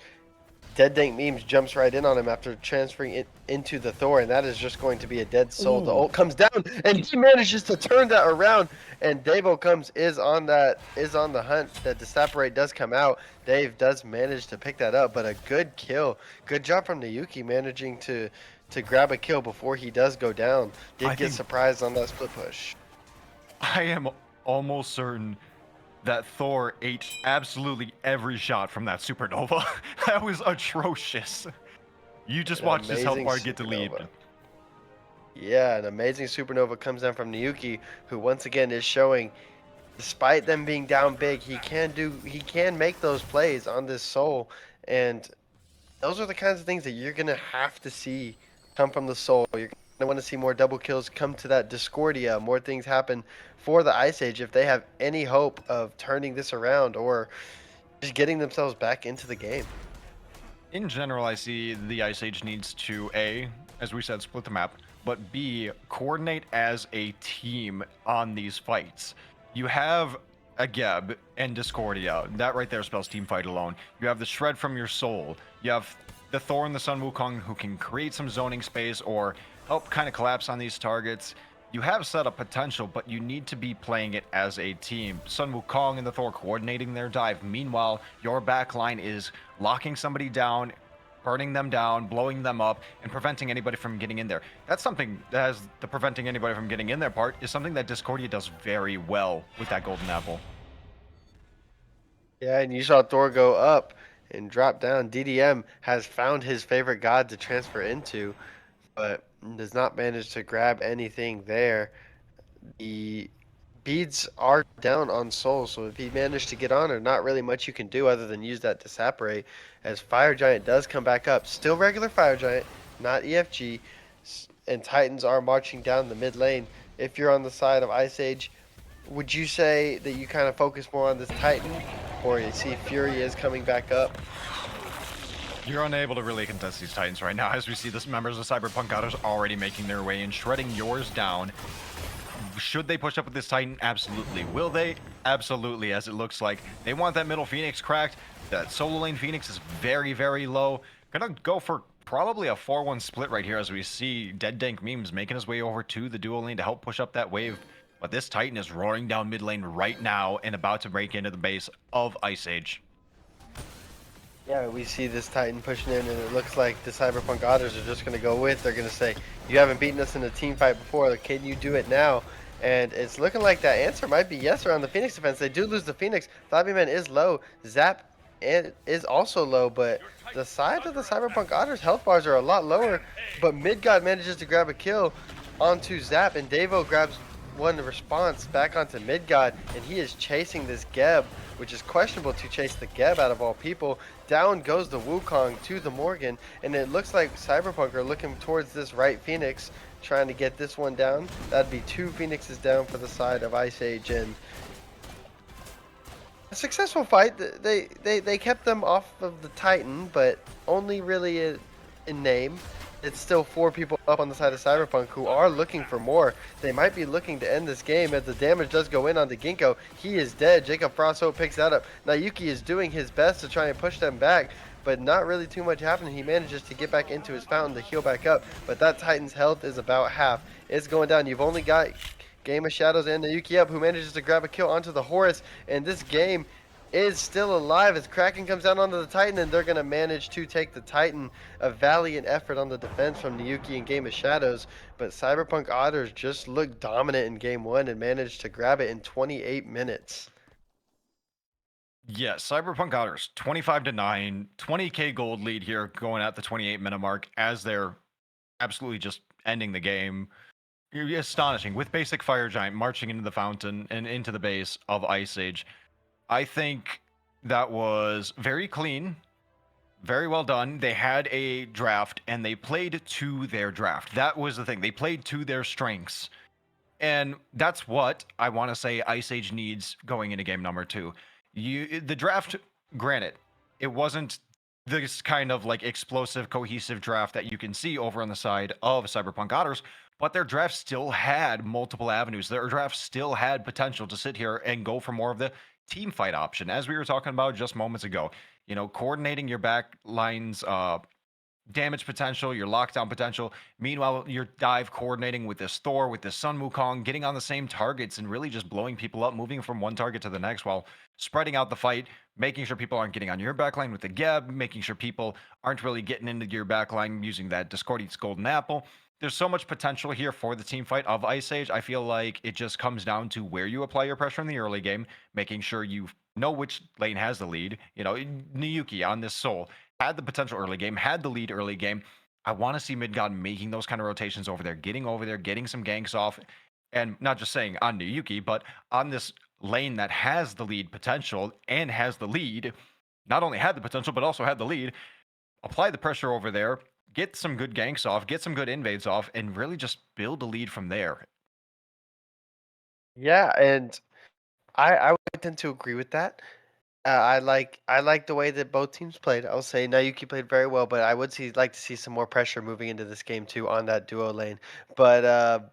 Dead Dank Memes jumps right in on him after transferring it into the Thor, and that is just going to be a dead soul. The ult comes down, and he manages to turn that around. And Davo comes is on the hunt. That Desaparate does come out. Dave does manage to pick that up, but a good kill. Good job from Niyuki managing to grab a kill before he does go down. Did get surprised on that split push.
I am almost certain that Thor ate absolutely every shot from that supernova. That was atrocious. You just watched this health bar get deleted.
Yeah, an amazing supernova comes down from Niyuki, who once again is showing, despite them being down big, he can make those plays on this soul, and those are the kinds of things that you're gonna have to see come from the soul. You're gonna want to see more double kills come to that Discordia, more things happen for the Ice Age if they have any hope of turning this around or just getting themselves back into the game.
In general, I see the Ice Age needs to A, as we said, split the map, but B, coordinate as a team on these fights. You have a Geb and Discordia. That right there spells team fight alone. You have the Shred from your soul. You have the Thor and the Sun Wukong who can create some zoning space or help kind of collapse on these targets. You have setup potential, but you need to be playing it as a team. Sun Wukong and the Thor coordinating their dive. Meanwhile, your backline is locking somebody down, burning them down, blowing them up, and preventing anybody from getting in there. That's something that has the preventing anybody from getting in there part is something that Discordia does very well with that golden apple.
Yeah, and you saw Thor go up and drop down. DDM has found his favorite god to transfer into, but does not manage to grab anything there. The beads are down on Soul, so if he managed to get on, there's not really much you can do other than use that Desaparate, as Fire Giant does come back up. Still regular Fire Giant, not EFG, and Titans are marching down the mid lane. If you're on the side of Ice Age, would you say that you kind of focus more on this Titan, or you see Fury is coming back up?
You're unable to really contest these Titans right now, as we see the members of Cyberpunk Otters already making their way and shredding yours down. Should they push up with this Titan? Absolutely. Will they? Absolutely, as it looks like. They want that middle Phoenix cracked. That solo lane Phoenix is very, very low. Gonna go for probably a 4-1 split right here as we see Dead Dank Memes making his way over to the dual lane to help push up that wave. But this Titan is roaring down mid lane right now and about to break into the base of Ice Age.
Yeah, we see this Titan pushing in, and it looks like the Cyberpunk Otters are just going to go with. They're going to say, you haven't beaten us in a team fight before. Can you do it now? And it's looking like that answer might be yes around the Phoenix defense. They do lose the Phoenix. Flabbyman is low. Zap is also low, but the side of the Cyberpunk Otters health bars are a lot lower. But Midgod manages to grab a kill onto Zap, and Davo grabs one response back onto Midgod, and he is chasing this Geb, which is questionable to chase the Geb out of all people. Down goes the Wukong to the Morgan, and it looks like Cyberpunk are looking towards this right Phoenix, trying to get this one down. That'd be 2 Phoenixes down for the side of Ice Age, and a successful fight. They kept them off of the Titan, but only really in name. It's still 4 people up on the side of Cyberpunk who are looking for more. They might be looking to end this game as the damage does go in on the Ginkgo. He is dead. Jacob Frosthope picks that up. Nayuki is doing his best to try and push them back, but not really too much happening. He manages to get back into his fountain to heal back up, but that Titan's health is about half. It's going down. You've only got Game of Shadows and Nayuki up, who manages to grab a kill onto the Horus, and this game is still alive as Kraken comes down onto the Titan, and they're going to manage to take the Titan. A valiant effort on the defense from Niyuki and Game of Shadows, but Cyberpunk Otters just looked dominant in Game 1 and managed to grab it in 28 minutes.
Yes, Cyberpunk Otters 25-9, 20k gold lead here going at the 28-minute mark as they're absolutely just ending the game. Astonishing with basic fire giant marching into the fountain and into the base of Ice Age. I think that was very clean, very well done. They had a draft and they played to their draft. That was the thing. They played to their strengths. And that's what I want to say Ice Age needs going into game number two. The draft, granted, it wasn't this kind of like explosive, cohesive draft that you can see over on the side of Cyberpunk Otters, but their draft still had multiple avenues. Their draft still had potential to sit here and go for more of the team fight option, as we were talking about just moments ago. You know, coordinating your back lines, damage potential, your lockdown potential. Meanwhile, you're dive coordinating with this Thor, with this Sun Wukong, getting on the same targets and really just blowing people up, moving from one target to the next while spreading out the fight, making sure people aren't getting on your backline with the Geb, making sure people aren't really getting into your backline using that Discord eats golden apple. There's so much potential here for the team fight of Ice Age. I feel like it just comes down to where you apply your pressure in the early game, making sure you know which lane has the lead. You know, Niyuki on this Soul had the potential early game, had the lead early game. I want to see Midgod making those kind of rotations over there, getting some ganks off, and not just saying on Niyuki, but on this lane that has the lead potential and has the lead. Not only had the potential, but also had the lead. Apply the pressure over there, get some good ganks off, get some good invades off, and really just build a lead from there.
Yeah, and I would tend to agree with that. I like the way that both teams played. I'll say Nayuki played very well, but I would like to see some more pressure moving into this game too on that duo lane. But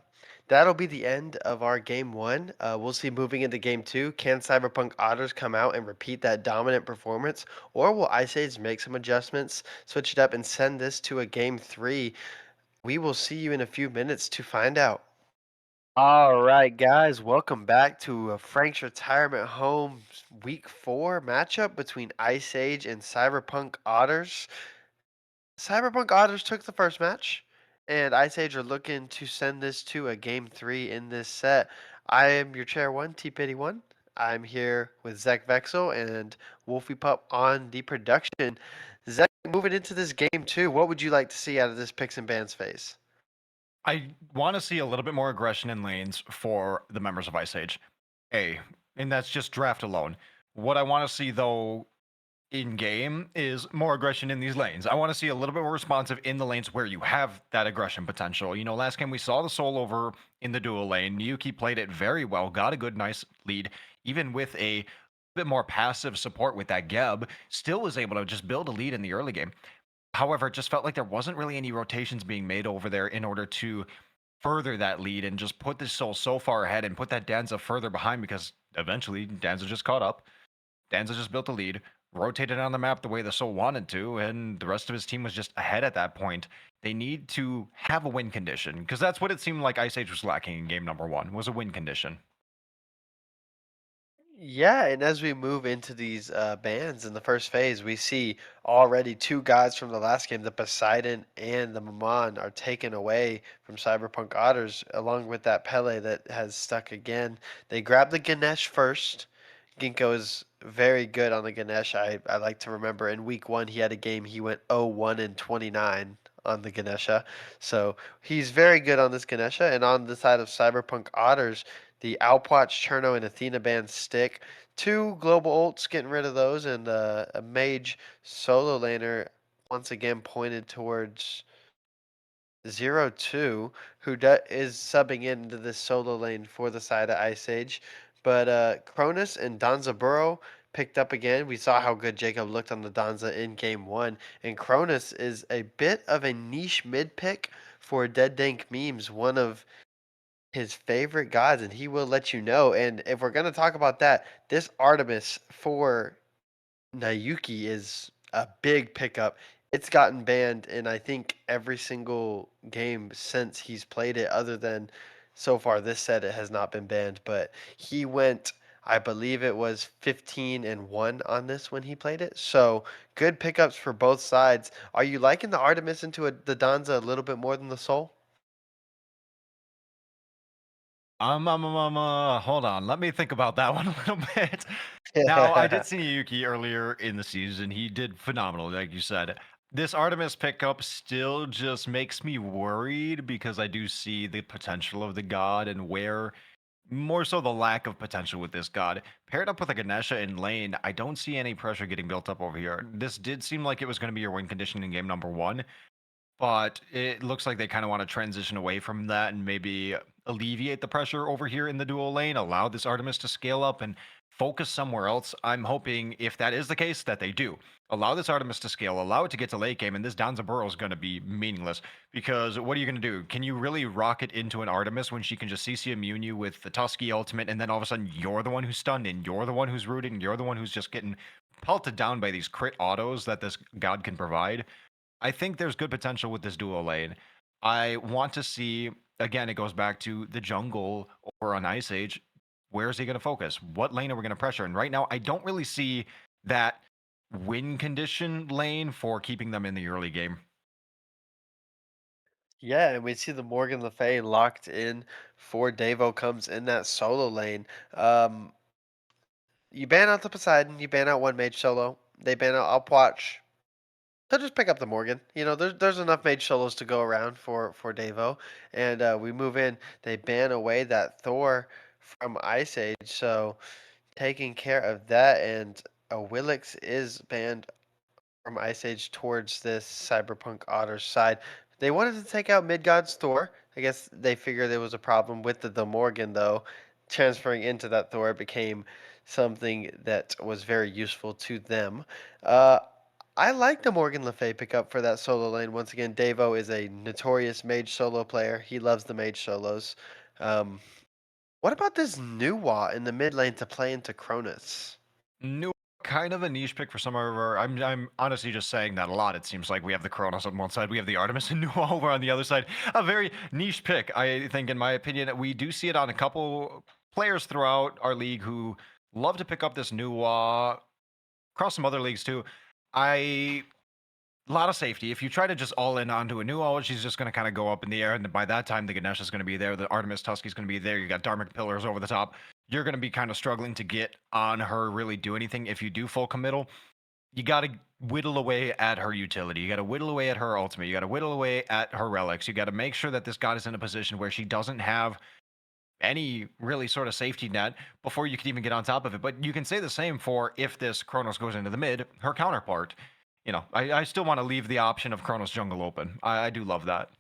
that'll be the end of our game one. We'll see moving into game two. Can Cyberpunk Otters come out and repeat that dominant performance, or will Ice Age make some adjustments, switch it up, and send this to a game three? We will see you in a few minutes to find out. All right, guys, welcome back to Frank's Retirement Home Week 4 matchup between Ice Age and Cyberpunk Otters. Cyberpunk Otters took the first match, and Ice Age are looking to send this to a game 3 in this set. I am your chair 1, T Pity 1. I'm here with Zach Vexel and Wolfie Pup on the production. Zach, moving into this game 2, what would you like to see out of this Picks and Bans phase?
I want to see a little bit more aggression in lanes for the members of Ice Age. A, and that's just draft alone. What I want to see though in game is more aggression in these lanes. I want to see a little bit more responsive in the lanes where you have that aggression potential. You know, last game we saw the soul over in the dual lane. Yuki played it very well, got a good, nice lead, even with a bit more passive support with that Geb, still was able to just build a lead in the early game. However, it just felt like there wasn't really any rotations being made over there in order to further that lead and just put this soul so far ahead and put that Danza further behind because eventually Danza just caught up. Danza just built a lead, rotated on the map the way the Soul wanted to, and the rest of his team was just ahead at that point. They need to have a win condition because that's what it seemed like Ice Age was lacking in game number one was a win condition.
Yeah, and as we move into these bands in the first phase, we see already two guys from the last game, the Poseidon and the Maman, are taken away from Cyberpunk Otters, along with that Pele that has stuck again. They grab the Ganesh first. Ginkgo is very good on the Ganesh. I like to remember in week one he had a game he went 0-1 and 29 on the Ganesha. So he's very good on this Ganesha. And on the side of Cyberpunk Otters, the Alpwatch, Cherno, and Athena band stick. Two global ults, getting rid of those, and a mage solo laner once again pointed towards 0-2, who is subbing into this solo lane for the side of Ice Age. But Cronus and Danzaburo picked up again. We saw how good Jacob looked on the Danza in game one. And Cronus is a bit of a niche mid pick for Dead Dank Memes, one of his favorite gods, and he will let you know. And if we're going to talk about that, this Artemis for Nayuki is a big pickup. It's gotten banned in I think every single game since he's played it, other than so far this set it has not been banned. But he went, I believe it was 15-1 on this when he played it. So good pickups for both sides. Are you liking the Artemis into the Danza a little bit more than the Soul?
Hold on. Let me think about that one a little bit. Now, I did see Yuki earlier in the season. He did phenomenal, like you said. This Artemis pickup still just makes me worried because I do see the potential of the god and where more so the lack of potential with this god. Paired up with a Ganesha in lane, I don't see any pressure getting built up over here. This did seem like it was going to be your win condition in game number one, but it looks like they kind of want to transition away from that and maybe alleviate the pressure over here in the dual lane, allow this Artemis to scale up and focus somewhere else. I'm hoping if that is the case, that they do. Allow this Artemis to scale, allow it to get to late game, and this Danzaburo is going to be meaningless because what are you going to do? Can you really rocket into an Artemis when she can just CC immune you with the Tusky ultimate, and then all of a sudden you're the one who's stunned, and you're the one who's rooted, and you're the one who's just getting pelted down by these crit autos that this god can provide? I think there's good potential with this duo lane. I want to see, again, it goes back to the jungle or on Ice Age. Where is he going to focus? What lane are we going to pressure? And right now, I don't really see that win condition lane for keeping them in the early game.
Yeah, and we see the Morgan Le Fay locked in for Davo comes in that solo lane. You ban out the Poseidon, you ban out one mage solo, they ban out Upwatch. They'll just pick up the Morgan. There's enough mage solos to go around for Davo, and we move in. They ban away that Thor from Ice Age, so taking care of that, and a Willix is banned from Ice Age towards this Cyberpunk Otters side. They wanted to take out Midgard's Thor. I guess they figured there was a problem with the Morgan, though. Transferring into that Thor became something that was very useful to them. Uh, I like the Morgan Le Fay pickup for that solo lane. Once again, Davo is a notorious mage solo player. He loves the mage solos. Um, what about this Nuwa in the mid lane to play into Cronus?
New kind of a niche pick for some of our. I'm honestly just saying that a lot. It seems like we have the Kronos on one side, we have the Artemis and Nua over on the other side. A very niche pick, I think, in my opinion. We do see it on a couple players throughout our league who love to pick up this Nua across some other leagues too. I A lot of safety. If you try to just all in onto a new ult, she's just going to kind of go up in the air, and by that time, the Ganesh is going to be there. The Artemis Tusky is going to be there. You got Dharmic Pillars over the top. You're going to be kind of struggling to get on her, really do anything. If you do full committal, you got to whittle away at her utility. You got to whittle away at her ultimate. You got to whittle away at her relics. You got to make sure that this god is in a position where she doesn't have any really sort of safety net before you can even get on top of it. But you can say the same for if this Kronos goes into the mid, her counterpart. I still want to leave the option of Kronos jungle open. I do love that.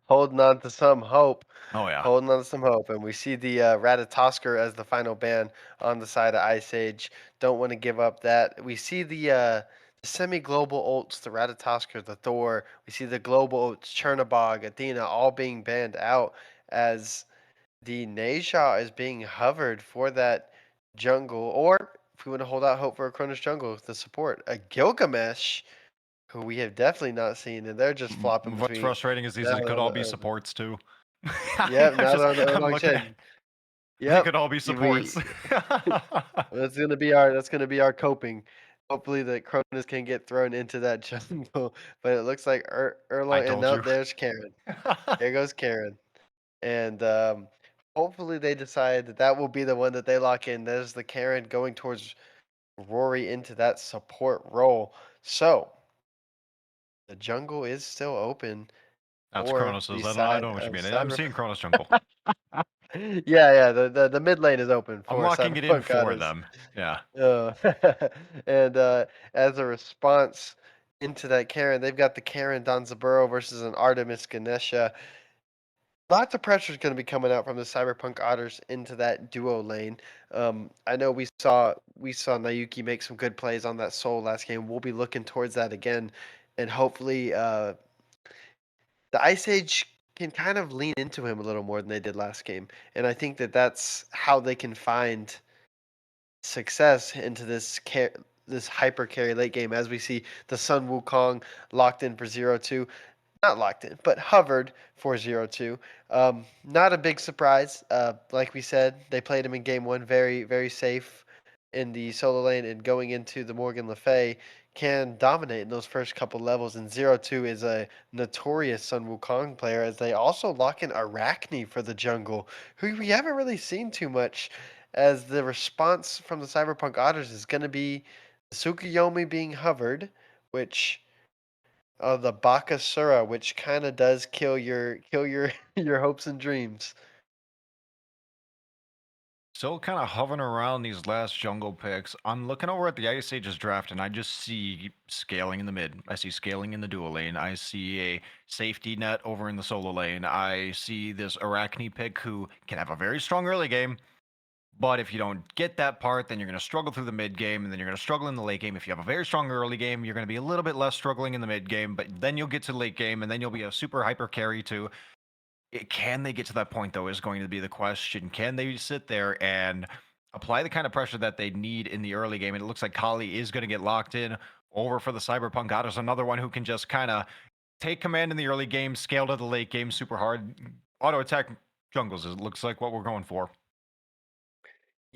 Holding on to some hope.
Oh yeah.
Holding on to some hope. And we see the Ratatosker as the final ban on the side of Ice Age. Don't want to give up that. We see the semi-global ults, the Ratatosker, the Thor. We see the global ults, Chernabog, Athena, all being banned out as the Neja is being hovered for that jungle. Or if we want to hold out hope for a Cronus jungle, the support, a Gilgamesh who we have definitely not seen, and they're just flopping
What's
between
frustrating is these
now
could
they're on
all
the
be supports too.
yep,
I'm
now
just
they're on the
I'm
Erlang
looking at
chain.
they
Yep,
could all be
we
supports.
that's gonna be our coping. Hopefully the Cronus can get thrown into that jungle, but it looks like
I
Erlang, and
told
no,
you.
there's Karen. There goes Karen, and hopefully they decide that that will be the one that they lock in. There's the Karen going towards Rory into that support role. So the jungle is still open
That's
for
Kronos's.
the
I don't
side
know what you
of
mean. I'm
Cyber.
seeing Kronos jungle.
Yeah, the mid lane is open
I'm
for
locking it in
Cyberpunk
for
Otters.
them. Yeah.
Uh, and as a response into that Karen, they've got the Karen Danzaburo versus an Artemis Ganesha. Lots of pressure is going to be coming out from the Cyberpunk Otters into that duo lane. I know we saw Nayuki make some good plays on that Soul last game. We'll be looking towards that again, and hopefully the Ice Age can kind of lean into him a little more than they did last game. And I think that that's how they can find success into this hyper carry late game, as we see the Sun Wukong locked in for 0-2. Not locked in, but hovered for 0-2. Not a big surprise. Like we said, they played him in game one very, very safe in the solo lane, and going into the Morgan Le Fay can dominate in those first couple levels. And 0-2 is a notorious Sun Wukong player, as they also lock in Arachne for the jungle, who we haven't really seen too much, as the response from the Cyberpunk Otters is going to be Tsukuyomi being hovered which the Bakasura, which kind of does kill your your hopes and dreams.
Still kind of hovering around these last jungle picks. I'm looking over at the Ice Ages draft and I just see scaling in the mid. I see scaling in the dual lane. I see a safety net over in the solo lane. I see this Arachne pick who can have a very strong early game, but if you don't get that part, then you're going to struggle through the mid game and then you're going to struggle in the late game. If you have a very strong early game, you're going to be a little bit less struggling in the mid game, but then you'll get to late game and then you'll be a super hyper carry too. Can they get to that point though is going to be the question. Can they sit there and apply the kind of pressure that they need in the early game? And it looks like Kali is going to get locked in over for the Cyberpunk Otters, another one who can just kind of take command in the early game, scale to the late game super hard, auto attack jungles. It looks like what we're going for.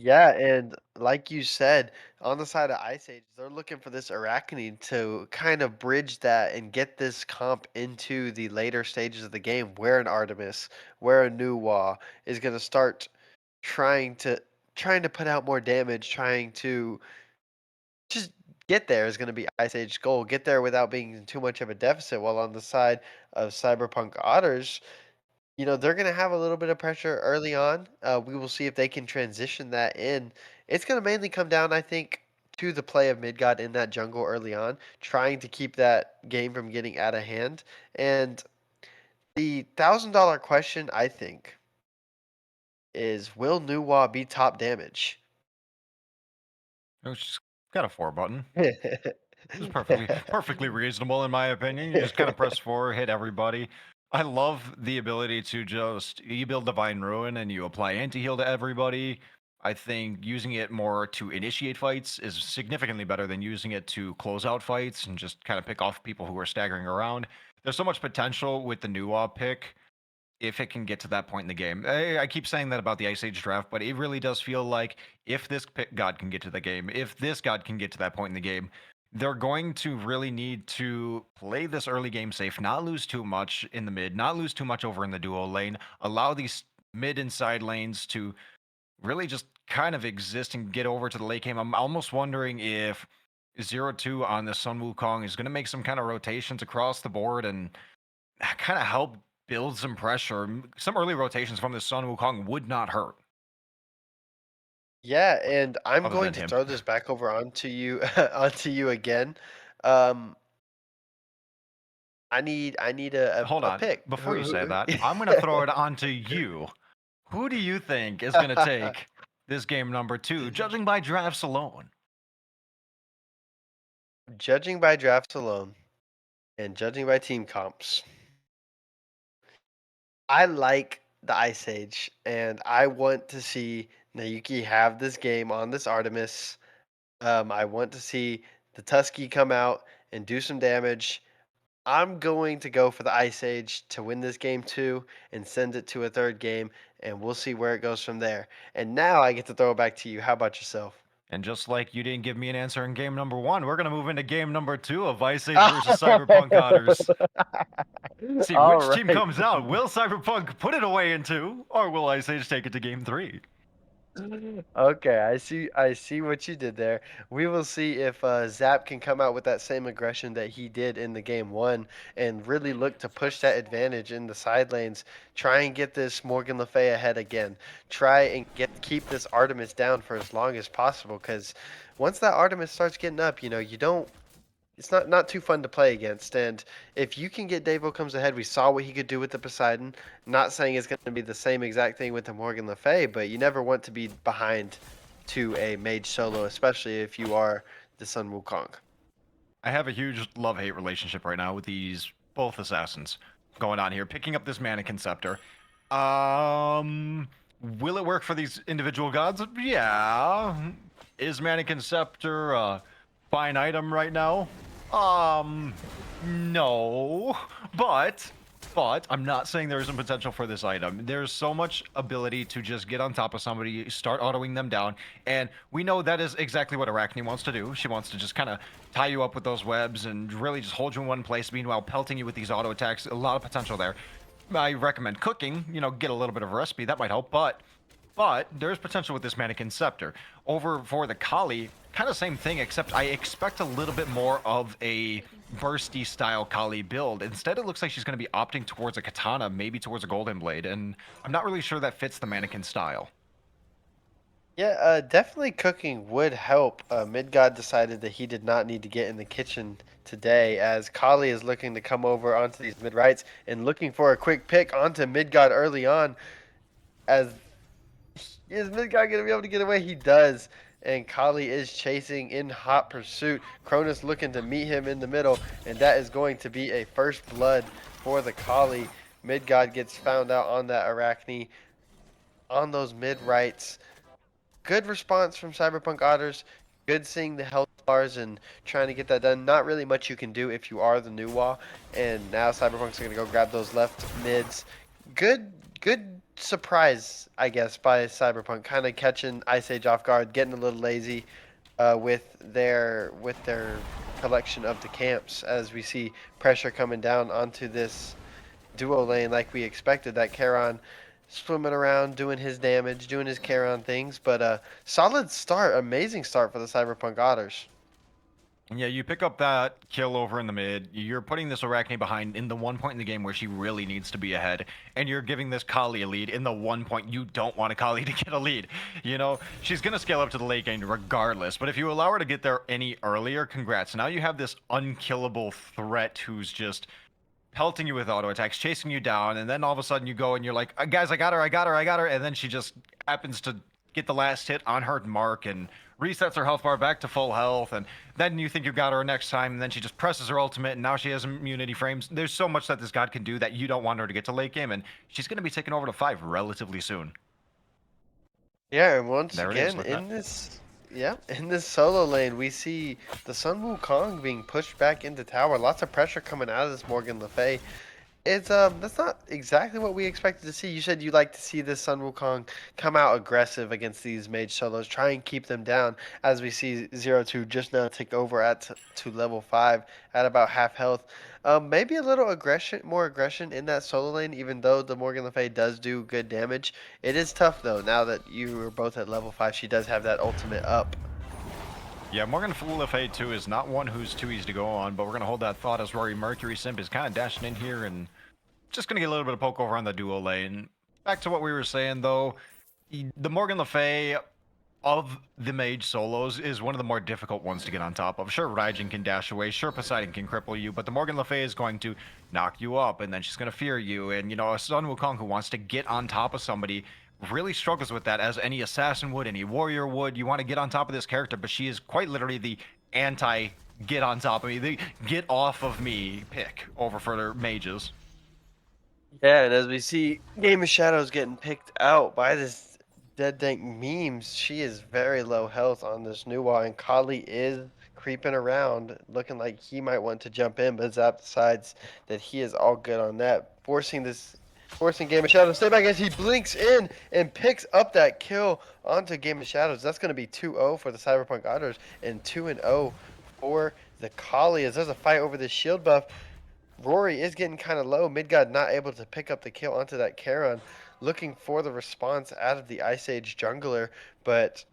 Yeah, and like you said, on the side of Ice Age, they're looking for this Arachne to kind of bridge that and get this comp into the later stages of the game where an Artemis, where a Nuwa is going to start trying to trying to put out more damage, trying to just get there is going to be Ice Age goal. Get there without being in too much of a deficit. While on the side of Cyberpunk Otters, they're going to have a little bit of pressure early on. We will see if they can transition that in. It's going to mainly come down, I think, to the play of Midgod in that jungle early on, trying to keep that game from getting out of hand. And the $1,000 question, I think, is will Nuwa be top damage?
It's just got a 4 button. It's perfectly reasonable in my opinion. You just kind of press forward, hit everybody. I love the ability to just you build Divine Ruin and you apply anti-heal to everybody. I think using it more to initiate fights is significantly better than using it to close out fights and just kind of pick off people who are staggering around. There's so much potential with the Nuwa pick if it can get to that point in the game. I keep saying that about the Ice Age draft, but it really does feel like if this god can get to the game, if this god can get to that point in the game, they're going to really need to play this early game safe, not lose too much in the mid, not lose too much over in the dual lane, allow these mid and side lanes to really just kind of exist and get over to the late game. I'm almost wondering if 0-2 on the Sun Wukong is going to make some kind of rotations across the board and kind of help build some pressure. Some early rotations from the Sun Wukong would not hurt,
Yeah, and I'm
other
going
than
to
him.
throw this back over onto you onto you again. Um, I need
Hold
a
on.
pick.
Before you say that, I'm going to throw it onto you. Who do you think is going to take this game number 2, judging by drafts alone?
Judging by drafts alone and judging by team comps, I like the Ice Age, and I want to see Nayuki have this game on this Artemis. I want to see the Tusky come out and do some damage. I'm going to go for the Ice Age to win this game too and send it to a third game, and we'll see where it goes from there. And now I get to throw it back to you. How about yourself?
And just like you didn't give me an answer in game number 1, we're going to move into game number 2 of Ice Age versus Cyberpunk Otters. See
All
which team
right.
comes out. Will Cyberpunk put it away in 2, or will Ice Age take it to game 3?
Okay, I see what you did there. We will see if Zap can come out with that same aggression that he did in the game one and really look to push that advantage in the side lanes. Try and get this Morgan Le Fay ahead again. Try and keep this Artemis down for as long as possible because once that Artemis starts getting up, you don't it's not too fun to play against. And if you can get Davo comes ahead, we saw what he could do with the Poseidon. Not saying it's going to be the same exact thing with the Morgan Le Fay, but you never want to be behind to a mage solo, especially if you are the Sun Wukong.
I have a huge love-hate relationship right now with these both assassins going on here. Picking up this mannequin scepter. Um, will it work for these individual gods? Yeah. Is mannequin scepter a fine item right now? No. But I'm not saying there isn't potential for this item. There's so much ability to just get on top of somebody, start autoing them down, and we know that is exactly what Arachne wants to do. She wants to just kind of tie you up with those webs and really just hold you in one place, meanwhile pelting you with these auto attacks. A lot of potential there. I recommend cooking, get a little bit of a recipe, that might help, but But there's potential with this Mannequin Scepter. Over for the Kali, kind of same thing, except I expect a little bit more of a bursty style Kali build. Instead, it looks like she's going to be opting towards a katana, maybe towards a golden blade, and I'm not really sure that fits the Mannequin style.
Yeah, definitely cooking would help. Midgod decided that he did not need to get in the kitchen today, as Kali is looking to come over onto these mid rights and looking for a quick pick onto Midgod early on. As is Midgod gonna be able to get away? He does, and Kali is chasing in hot pursuit. Cronus looking to meet him in the middle, and that is going to be a first blood for the Kali. Midgod gets found out on that Arachne on those mid rights. Good response from Cyberpunk Otters. Good seeing the health bars and trying to get that done. Not really much you can do if you are the new wall. And now Cyberpunk's gonna go grab those left mids. Good surprise, I guess, by Cyberpunk, kind of catching Ice Age off guard, getting a little lazy with their collection of the camps as we see pressure coming down onto this duo lane like we expected. That Charon swimming around, doing his damage, doing his Charon things. But solid start, amazing start for the Cyberpunk Otters.
Yeah, you pick up that kill over in the mid. You're putting this Arachne behind in the one point in the game where she really needs to be ahead, and you're giving this Kali a lead in the one point you don't want a Kali to get a lead. You know, she's gonna scale up to the late game regardless, but if you allow her to get there any earlier, congrats. Now you have this unkillable threat who's just pelting you with auto attacks, chasing you down, and then all of a sudden you go and you're like, guys, I got her, I got her, I got her, and then she just happens to get the last hit on her mark and resets her health bar back to full health, and then you think you got her next time, and then she just presses her ultimate, and now she has immunity frames. There's so much that this god can do that you don't want her to get to late game, and she's going to be taken over to 5 relatively soon.
Yeah, and once
There it is
again
with
in
that.
this solo lane, we see the Sun Wukong being pushed back into tower. Lots of pressure coming out of this Morgan Le Fay. It's that's not exactly what we expected to see. You said you like to see this Sun Wukong come out aggressive against these mage solos, try and keep them down. As we see 0-2 just now take over to level 5 at about half health. Maybe a little more aggression in that solo lane, even though the Morgan Le Fay does do good damage. It is tough though. Now that you are both at level 5, she does have that ultimate up.
Yeah, Morgan Le Fay 2 is not one who's too easy to go on, but we're going to hold that thought as Rory Mercury Simp is kind of dashing in here and just going to get a little bit of poke over on the duo lane. Back to what we were saying, though, the Morgan Le Fay of the mage solos is one of the more difficult ones to get on top of. Sure, Raijin can dash away, sure, Poseidon can cripple you, but the Morgan Le Fay is going to knock you up, and then she's going to fear you, and, you know, a Sun Wukong who wants to get on top of somebody really struggles with that, as any assassin would, any warrior would. You want to get on top of this character, but she is quite literally the anti get on top of me, the get off of me pick over for their mages.
Yeah, and as we see Game of Shadows getting picked out by this Dead Dank memes, she is very low health on this new wall, and Kali is creeping around, looking like he might want to jump in, but Zap decides that he is all good on that, forcing Game of Shadows to stay back as he blinks in and picks up that kill onto Game of Shadows. That's going to be 2-0 for the Cyberpunk Otters and 2-0 for the Kali, as there's a fight over this shield buff. Rory is getting kind of low. Midgod not able to pick up the kill onto that Charon. Looking for the response out of the Ice Age jungler, but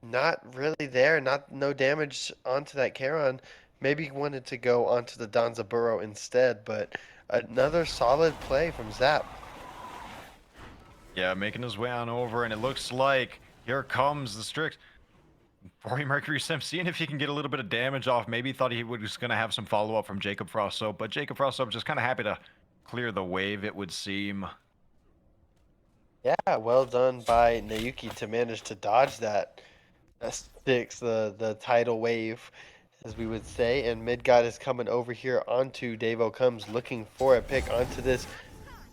not really there. No damage onto that Charon. Maybe wanted to go onto the Danzaburo instead, but another solid play from Zap.
Yeah, making his way on over, and it looks like here comes the Strix. Rory Mercury Sim, seeing if he can get a little bit of damage off. Maybe thought he was going to have some follow-up from Jacob Frostsoap, but Jacob Frostsoap just kind of happy to clear the wave, it would seem.
Yeah, well done by Nayuki to manage to dodge that. Sticks the tidal wave, as we would say, and Midgod is coming over here onto Davo Comes, looking for a pick onto this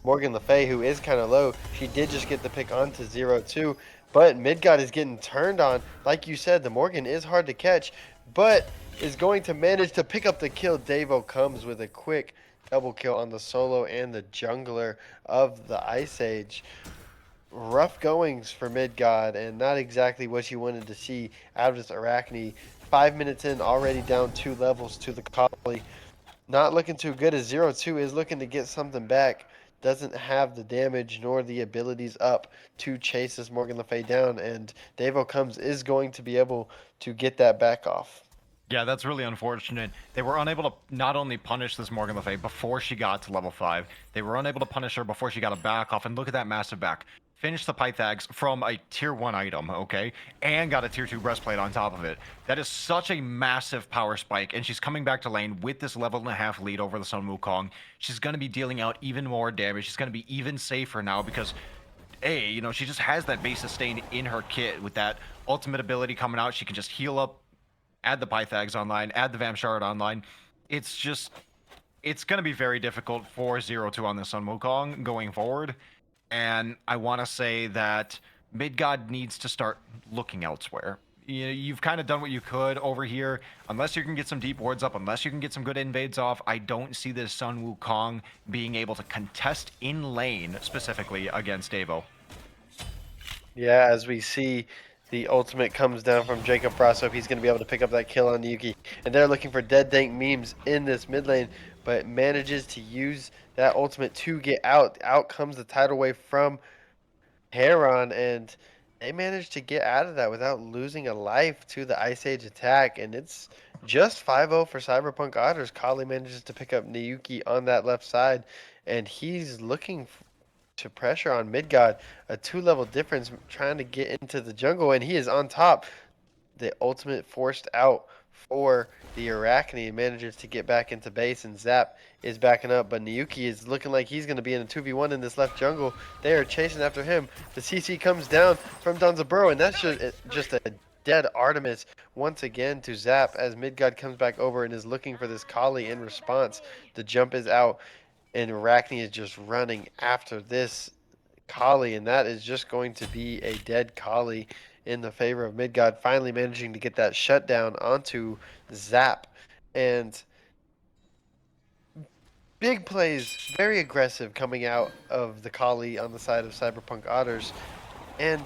Morgan Le Fay, who is kind of low. She did just get the pick onto 0-2, but Midgod is getting turned on. Like you said, the Morgan is hard to catch, but is going to manage to pick up the kill. Davo Comes with a quick double kill on the solo and the jungler of the Ice Age. Rough goings for Midgod, and not exactly what you wanted to see out of this Arachne. 5 minutes in, already down 2 levels to the Kali. Not looking too good, as 0-2 is looking to get something back. doesn't have the damage nor the abilities up to chase this Morgan Le Fay down, and Davo Comes is going to be able to get that back off.
Yeah, that's really unfortunate. They were unable to not only punish this Morgan Le Fay before she got to level 5, they were unable to punish her before she got a back off. And look at that massive back. Finished the Pythags from a tier 1 item, okay? And got a tier 2 breastplate on top of it. That is such a massive power spike. And she's coming back to lane with this level and a half lead over the Sun Wukong. She's going to be dealing out even more damage. She's going to be even safer now because she just has that base sustain in her kit with that ultimate ability coming out. She can just heal up, add the Pythags online, add the Vamshard online. It's going to be very difficult for 0-2 on the Sun Wukong going forward. And I want to say that Midgod needs to start looking elsewhere. You've kind of done what you could over here. Unless you can get some deep wards up, unless you can get some good invades off, I don't see this Sun Wukong being able to contest in lane, specifically against Davo.
Yeah, as we see, the ultimate comes down from Jacob Frost, so he's going to be able to pick up that kill on Yuki. And they're looking for dead dank memes in this mid lane, but manages to use that ultimate to get out. Out comes the tidal wave from Heron, and they managed to get out of that without losing a life to the Ice Age attack. And it's just 5-0 for Cyberpunk Otters. Kali manages to pick up Niyuki on that left side, and he's looking to pressure on Midgod, a 2-level difference trying to get into the jungle, and he is on top. The ultimate forced out for the Arachne manages to get back into base, and Zap is backing up, but Niyuki is looking like he's going to be in a 2v1 in this left jungle. They are chasing after him. The CC comes down from Donzaburo, and that's just a dead Artemis once again to Zap as Midgod comes back over and is looking for this Kali in response. The jump is out, and Arachne is just running after this Kali, and that is just going to be a dead Kali in the favor of Midgod, finally managing to get that shutdown onto Zap. And big plays, very aggressive coming out of the Kali on the side of Cyberpunk Otters. And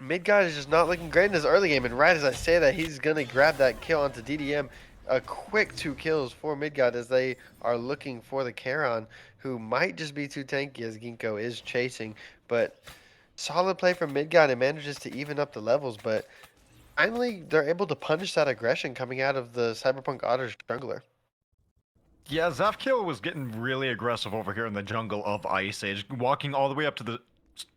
Midgod is just not looking great in his early game, and right as I say that, he's going to grab that kill onto DDM. A quick 2 kills for Midgod as they are looking for the Charon, who might just be too tanky as Ginkgo is chasing. But solid play from Midgod and manages to even up the levels, but finally they're able to punish that aggression coming out of the Cyberpunk Otters jungler.
Yeah, Zafkiel was getting really aggressive over here in the jungle of Ice Age, walking all the way up to the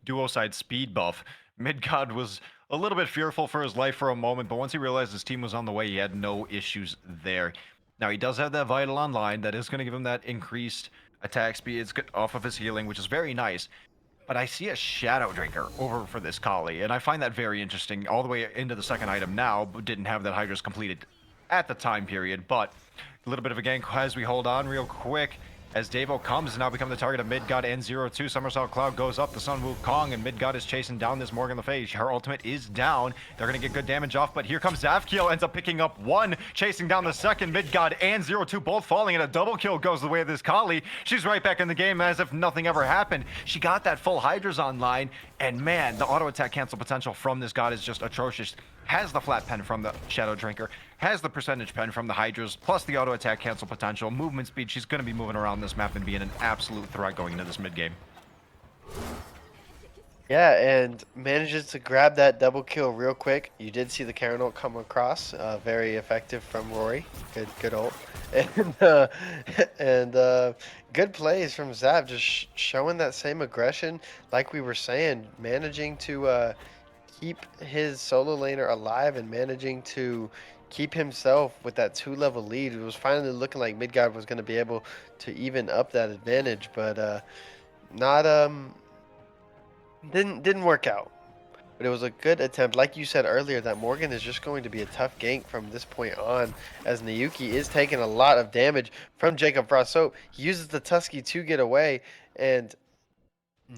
duo side speed buff. Midgod was a little bit fearful for his life for a moment, but once he realized his team was on the way, he had no issues there. Now, he does have that Vital online that is going to give him that increased attack speed. It's off of his healing, which is very nice. But I see a Shadow Drinker over for this Kali, and I find that very interesting. All the way into the second item now, but didn't have that Hydra's completed at the time period, but a little bit of a gank as we hold on real quick. As Davo comes and now become the target of Midgod and 0-2. Somersault Cloud goes up the Sun Wukong, and Midgod is chasing down this Morgan Le Fay. Her ultimate is down. They're going to get good damage off, but here comes Zafkiel, ends up picking up one, chasing down the second. Midgod and 0-2 both falling, and a double kill goes the way of this Kali. She's right back in the game as if nothing ever happened. She got that full Hydra's online, and man, the auto attack cancel potential from this god is just atrocious. Has the flat pen from the Shadow Drinker, has the percentage pen from the Hydras, plus the auto attack cancel potential, movement speed. She's going to be moving around this map and being an absolute threat going into this mid game.
Yeah, and manages to grab that double kill real quick. You did see the Karen ult come across, very effective from Rory. Good ult, and good plays from Zap, just showing that same aggression, like we were saying, managing to keep his solo laner alive and managing to keep himself with that 2-level lead. It was finally looking like Midgard was going to be able to even up that advantage, but not didn't work out. But it was a good attempt. Like you said earlier, that Morgan is just going to be a tough gank from this point on, as Niyuki is taking a lot of damage from Jacob Frost. So he uses the Tusky to get away, and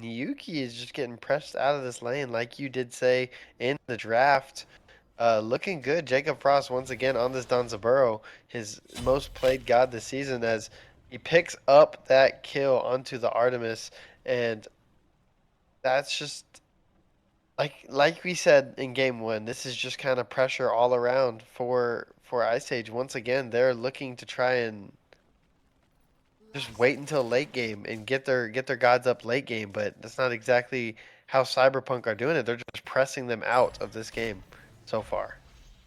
Niyuki is just getting pressed out of this lane, like you did say in the draft. Looking good. Jacob Frost once again on this Donzaburo, his most played god this season, as he picks up that kill onto the Artemis, and that's just like we said in game one. This is just kind of pressure all around for Ice Age. Once again, they're looking to try and just wait until late game and get their gods up late game, but that's not exactly how Cyberpunk are doing it. They're just pressing them out of this game so far.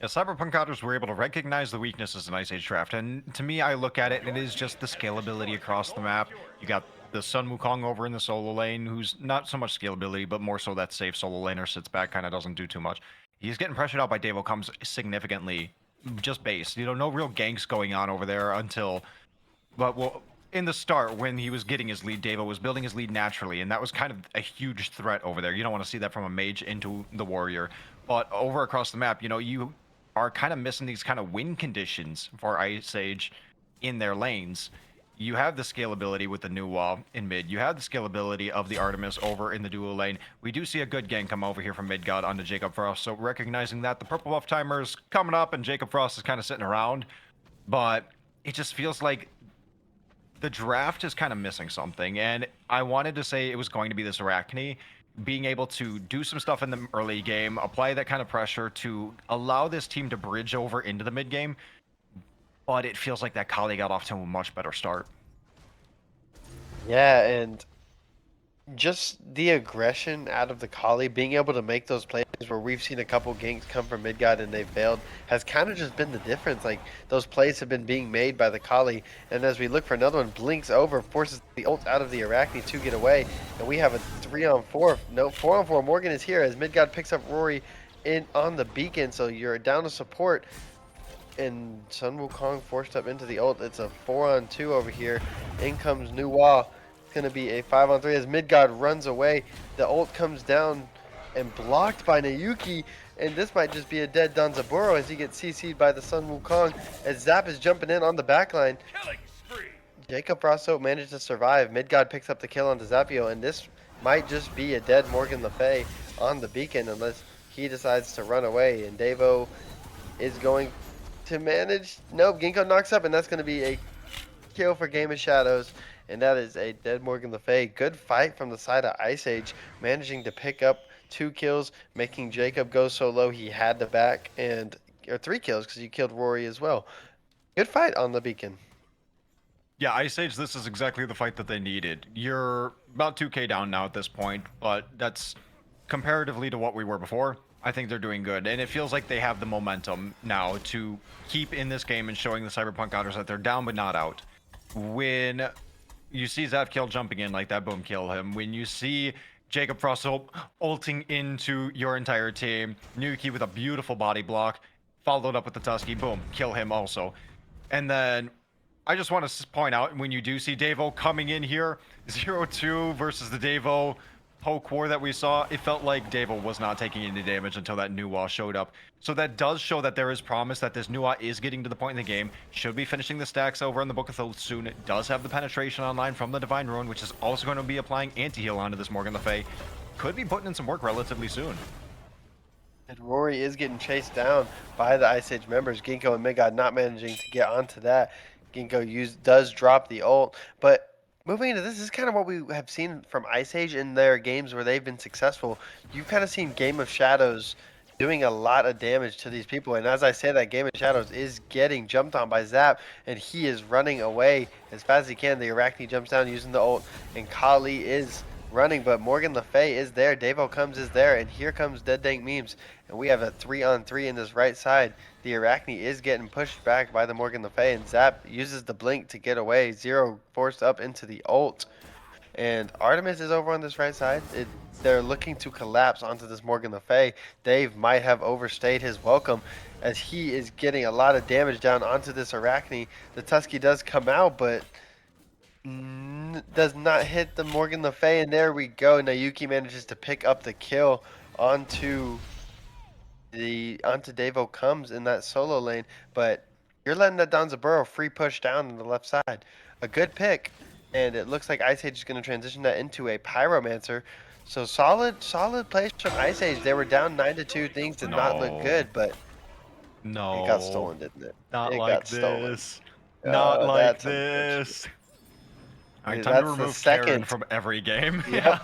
Yeah, Cyberpunk Otters were able to recognize the weaknesses in Ice Age Draft, and to me, I look at it, and it is just the scalability across the map. You got the Sun Wukong over in the solo lane, who's not so much scalability, but more so that safe solo laner sits back, kind of doesn't do too much. He's getting pressured out by Davo, comes significantly just base. No real ganks going on over there until, but well, in the start when he was getting his lead, Davo was building his lead naturally, and that was kind of a huge threat over there. You don't want to see that from a mage into the warrior. But over across the map, you are kind of missing these kind of win conditions for Ice Age in their lanes. You have the scalability with the new wall in mid. You have the scalability of the Artemis over in the duo lane. We do see a good gank come over here from mid god onto Jacob Frost. So recognizing that the purple buff timer is coming up and Jacob Frost is kind of sitting around, but it just feels like the draft is kind of missing something. And I wanted to say it was going to be this Arachne being able to do some stuff in the early game, apply that kind of pressure to allow this team to bridge over into the mid game. But it feels like that Kali got off to a much better start.
Yeah, and just the aggression out of the Kali, being able to make those plays where we've seen a couple ganks come from Midgard and they've failed, has kind of just been the difference. Like, those plays have been being made by the Kali, and as we look for another one, blinks over, forces the ult out of the Arachne to get away, and we have a 3-on-4, no, 4-on-4. Morgan is here as Midgard picks up Rory in on the beacon, so you're down to support, and Sun Wukong forced up into the ult. It's a 4-on-2 over here. In comes New Wall. It's going to be a 5-on-3 as Midgard runs away. The ult comes down and blocked by Nayuki, and this might just be a dead Danzaburo as he gets CC'd by the Sun Wukong as Zap is jumping in on the backline. Jacob Rosso managed to survive. Midgard picks up the kill onto Zapio, and this might just be a dead Morgan Le Fay on the beacon unless he decides to run away, and Davo is going to manage. Nope, Ginkgo knocks up, and that's going to be a kill for Game of Shadows, and that is a dead Morgan Le Fay. Good fight from the side of Ice Age, managing to pick up 2 kills, making Jacob go so low he had to back, or 3 kills because you killed Rory as well. Good fight on the beacon.
Yeah, Ice Age, this is exactly the fight that they needed. You're about 2k down now at this point, but that's comparatively to what we were before. I think they're doing good, and it feels like they have the momentum now to keep in this game and showing the Cyberpunk Otters that they're down but not out. When you see Zapkill jumping in like that, boom, kill him. When you see Jacob Frost ulting into your entire team, Nuki with a beautiful body block, followed up with the Tusky, boom, kill him also. And then I just want to point out, when you do see Davo coming in here, 0-2 versus the Davo poke war that we saw, it felt like Davo was not taking any damage until that Nuwa showed up. So that does show that there is promise that this Nuwa is getting to the point in the game, should be finishing the stacks over on the Book of Oath soon. It does have the penetration online from the Divine Ruin, which is also going to be applying anti-heal onto this Morgan Le Fay. Could be putting in some work relatively soon.
And Rory is getting chased down by the Ice Age members. Ginkgo and Midgard not managing to get onto that. Ginkgo does drop the ult, but moving into this is kind of what we have seen from Ice Age in their games where they've been successful. You've kind of seen Game of Shadows doing a lot of damage to these people, and as I say that, Game of Shadows is getting jumped on by Zap, and he is running away as fast as he can. The Arachne jumps down using the ult, and Kali is running, but Morgan Le Fay is there. Davo comes is there, and here comes Dead Dank Memes, and we have a 3-on-3 in this right side. The Arachne is getting pushed back by the Morgan Le Fay, and Zap uses the blink to get away. Zero forced up into the ult, and Artemis is over on this right side. They're looking to collapse onto this Morgan Le Fay. Dave might have overstayed his welcome as he is getting a lot of damage down onto this Arachne. The Tusky does come out, but does not hit the Morgan Le Fay, and there we go. Nayuki manages to pick up the kill onto Davo comes in that solo lane, but you're letting that Danzaburo free push down on the left side. A good pick, and it looks like Ice Age is going to transition that into a Pyromancer. So solid plays from Ice Age. They were down 9-2. Things did not look good, but it got stolen, didn't it?
Not
It
like
got stolen.
this. Not like
That's unfortunate.
this. All right, time to
That's the
remove Karen
second.
from every game.
Yep.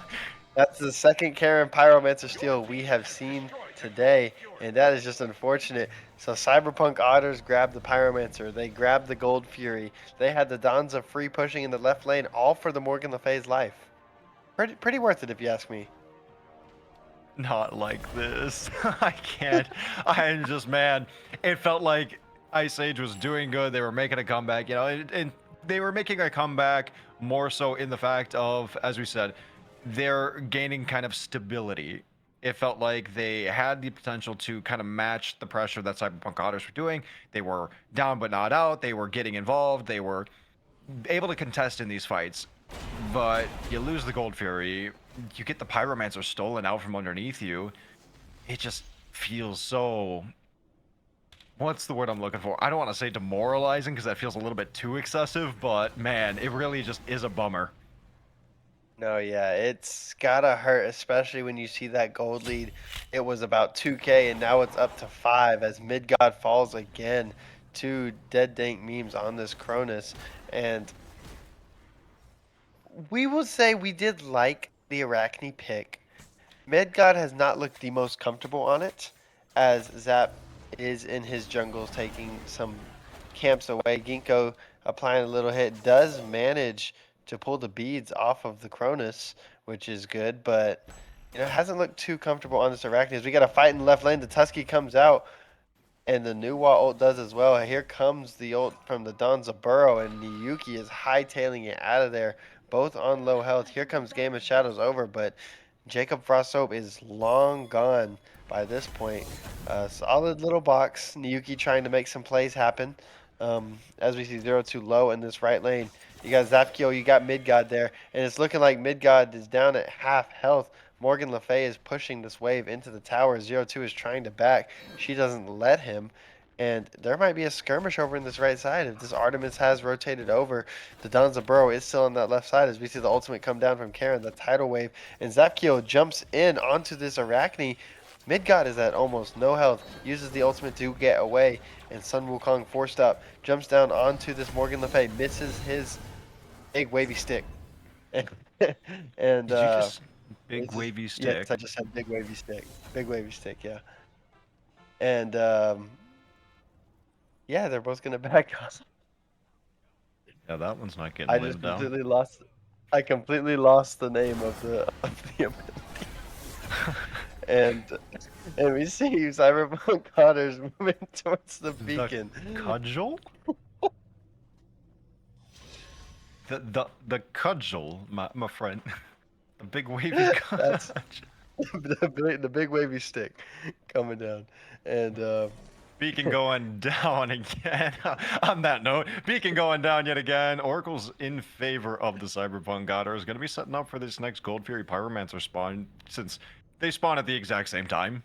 That's the second Karen Pyromancer steal we have seen today, and that is just unfortunate. So Cyberpunk Otters grabbed the Pyromancer, they grabbed the Gold Fury, they had the Donza free pushing in the left lane, all for the Morgan Le Fay's life. Pretty worth it if you ask me.
Not like this. I can't. I'm just mad. It felt like Ice Age was doing good. They were making a comeback, and they were making a comeback more so in the fact of, as we said, they're gaining kind of stability. It felt like they had the potential to kind of match the pressure that Cyberpunk Otters were doing. They were down but not out. They were getting involved. They were able to contest in these fights. But you lose the Gold Fury, you get the Pyromancer stolen out from underneath you. It just feels so. What's the word I'm looking for? I don't want to say demoralizing because that feels a little bit too excessive, but man, it really just is a bummer.
No, yeah, it's gotta hurt, especially when you see that gold lead. It was about 2K, and now it's up to 5 as Midgod falls again. Two dead dank memes on this Cronus, and we will say we did like the Arachne pick. Midgod has not looked the most comfortable on it, as Zap is in his jungles taking some camps away. Ginkgo applying a little hit does manage to pull the beads off of the Cronus, which is good, but hasn't looked too comfortable on this Arachne. As we got a fight in the left lane, the Tusky comes out, and the Nuwa ult does as well. Here comes the ult from the Donza Burrow, and Niyuki is hightailing it out of there, both on low health. Here comes Game of Shadows over, but Jacob Frostsoap is long gone by this point. Solid little box. Niyuki trying to make some plays happen. As we see 0-2 low in this right lane. You got Zafkio, you got Midgod there, and it's looking like Midgod is down at half health. Morgan Le Fay is pushing this wave into the tower. 0-2 is trying to back. She doesn't let him. And there might be a skirmish over in this right side. If this Artemis has rotated over, the Donza Burrow is still on that left side as we see the ultimate come down from Karen, the tidal wave. And Zapkio jumps in onto this Arachne. Midgod is at almost no health, uses the ultimate to get away, and Sun Wukong forced up, jumps down onto this Morgan Le Fay, misses his big wavy stick. and
Did you just big
just,
wavy stick?
yes, I just said big wavy stick. Big wavy stick, yeah. And yeah, they're both gonna back us.
Yeah, that one's not getting
I
laid
just
down.
completely lost. I completely lost the name of the ability. and we see Cyberpunk Otters moving towards the beacon.
The cudgel? the cudgel, my friend. The big wavy cudgel.
the big wavy stick coming down, and
Beacon going down again. On that note, Beacon going down yet again. Oracle's in favor of the Cyberpunk Otter is going to be setting up for this next Gold Fury Pyromancer spawn since they spawn at the exact same time.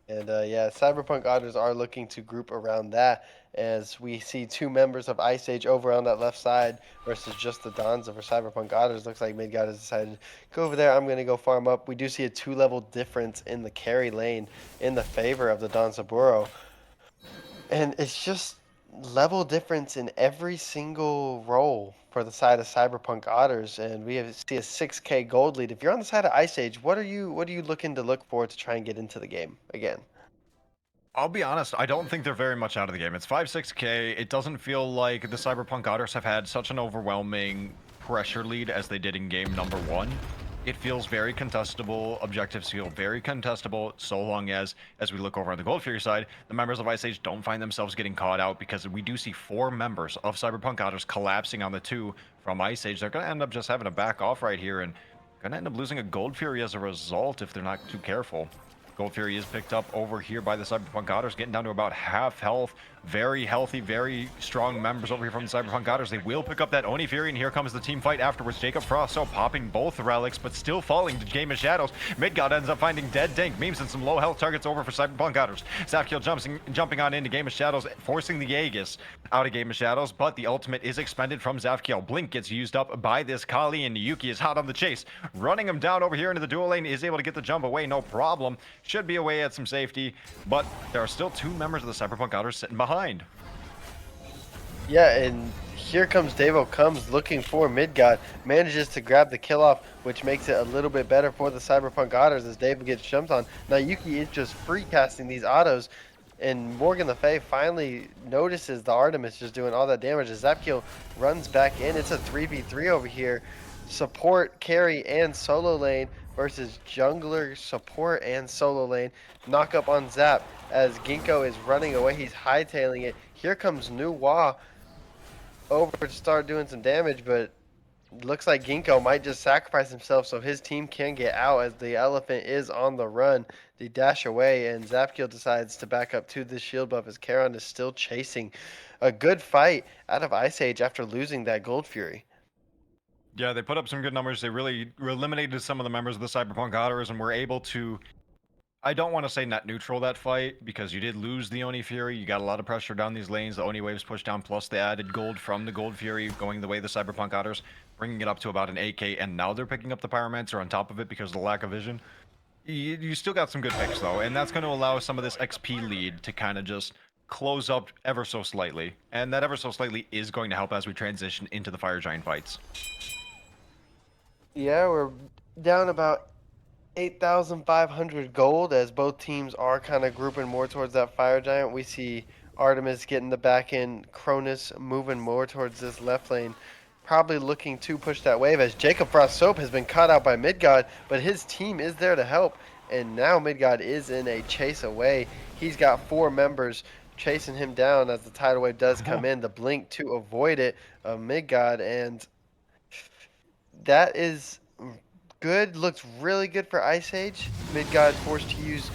And yeah, Cyberpunk Otters are looking to group around that as we see two members of Ice Age over on that left side versus just the Dons for Cyberpunk Otters. Looks like Midgod has decided to go over there. I'm going to go farm up. We do see a 2-level difference in the carry lane in the favor of the Donzaburo. And it's just level difference in every single role for the side of Cyberpunk Otters, and we see a 6K gold lead. If you're on the side of Ice Age, what are you looking to look for to try and get into the game again?
I'll be honest, I don't think they're very much out of the game. It's 5-6K. It doesn't feel like the Cyberpunk Otters have had such an overwhelming pressure lead as they did in game number 1. It feels very contestable. Objectives feel very contestable so long as we look over on the Gold Fury side, the members of Ice Age don't find themselves getting caught out because we do see 4 members of Cyberpunk Otters collapsing on the 2 from Ice Age. They're going to end up just having to back off right here and going to end up losing a Gold Fury as a result if they're not too careful. Gold Fury is picked up over here by the Cyberpunk Otters, getting down to about half health. Very healthy, very strong members over here from the Cyberpunk Otters. They will pick up that Oni Fury, and here comes the team fight afterwards. Jacob Frost so popping both relics, but still falling to Game of Shadows. Midgod ends up finding dead Dank memes and some low health targets over for Cyberpunk Otters. Zapkill jumping on into Game of Shadows, forcing the Aegis out of Game of Shadows, but the ultimate is expended from Zapkill. Blink gets used up by this Kali, and Yuki is hot on the chase. Running him down over here into the dual lane, is able to get the jump away, no problem. Should be away at some safety, but there are still 2 members of the Cyberpunk Otters sitting behind.
Yeah, and here comes Davo comes looking for Midgod, manages to grab the kill off, which makes it a little bit better for the Cyberpunk Otters as Davo gets jumped on. Now Yuki is just free casting these autos, and Morgan Le Fay finally notices the Artemis just doing all that damage as Zapkill runs back in. It's a 3v3 over here. Support, carry, and solo lane versus jungler, support, and solo lane. Knock up on Zap as Ginkgo is running away. He's hightailing it. Here comes New Wa over to start doing some damage, but looks like Ginkgo might just sacrifice himself so his team can get out as the elephant is on the run. They dash away, and Zapkill decides to back up to the shield buff as Charon is still chasing. A good fight out of Ice Age after losing that Gold Fury.
Yeah, they put up some good numbers. They really eliminated some of the members of the Cyberpunk Otters and were able to, I don't want to say net neutral that fight, because you did lose the Oni Fury. You got a lot of pressure down these lanes. The Oni waves pushed down, plus they added gold from the Gold Fury going the way of the Cyberpunk Otters, bringing it up to about an 8k, and now they're picking up the Pyromancer on top of it because of the lack of vision. You still got some good picks, though, and that's going to allow some of this XP lead to kind of just close up ever so slightly. And that ever so slightly is going to help as we transition into the Fire Giant fights.
Yeah, we're down about 8,500 gold as both teams are kind of grouping more towards that Fire Giant. We see Artemis getting the back end, Cronus moving more towards this left lane, probably looking to push that wave as Jacob Frost Soap has been caught out by Midgod, but his team is there to help, and now Midgod is in a chase away. He's got 4 members chasing him down as the tidal wave does come in. The blink to avoid it of Midgod, and that is good. Looks really good for Ice Age. Midgod forced to use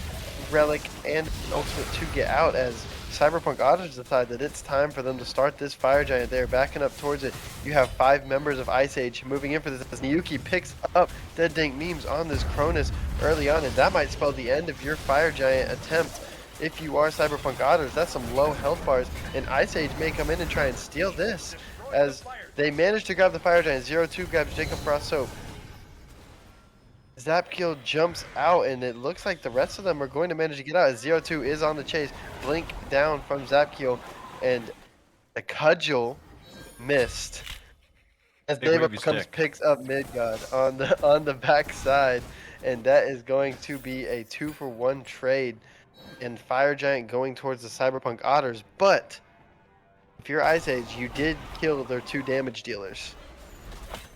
Relic and Ultimate to get out as Cyberpunk Otters decide that it's time for them to start this Fire Giant. They're backing up towards it. You have 5 members of Ice Age moving in for this as Niyuki picks up Dead Dank Memes on this Cronus early on, and that might spell the end of your Fire Giant attempt. If you are Cyberpunk Otters, that's some low health bars, and Ice Age may come in and try and steal this as they manage to grab the Fire Giant. 0-2 grabs Jacob Frost Soap. Zapkill jumps out, and it looks like the rest of them are going to manage to get out as 0-2 is on the chase. Blink down from Zapkill, and the cudgel missed as Dava picks up Midgod on the back side, and that is going to be a 2-for-1 trade. And Fire Giant going towards the Cyberpunk Otters, but if you're Ice Age, you did kill their 2 damage dealers.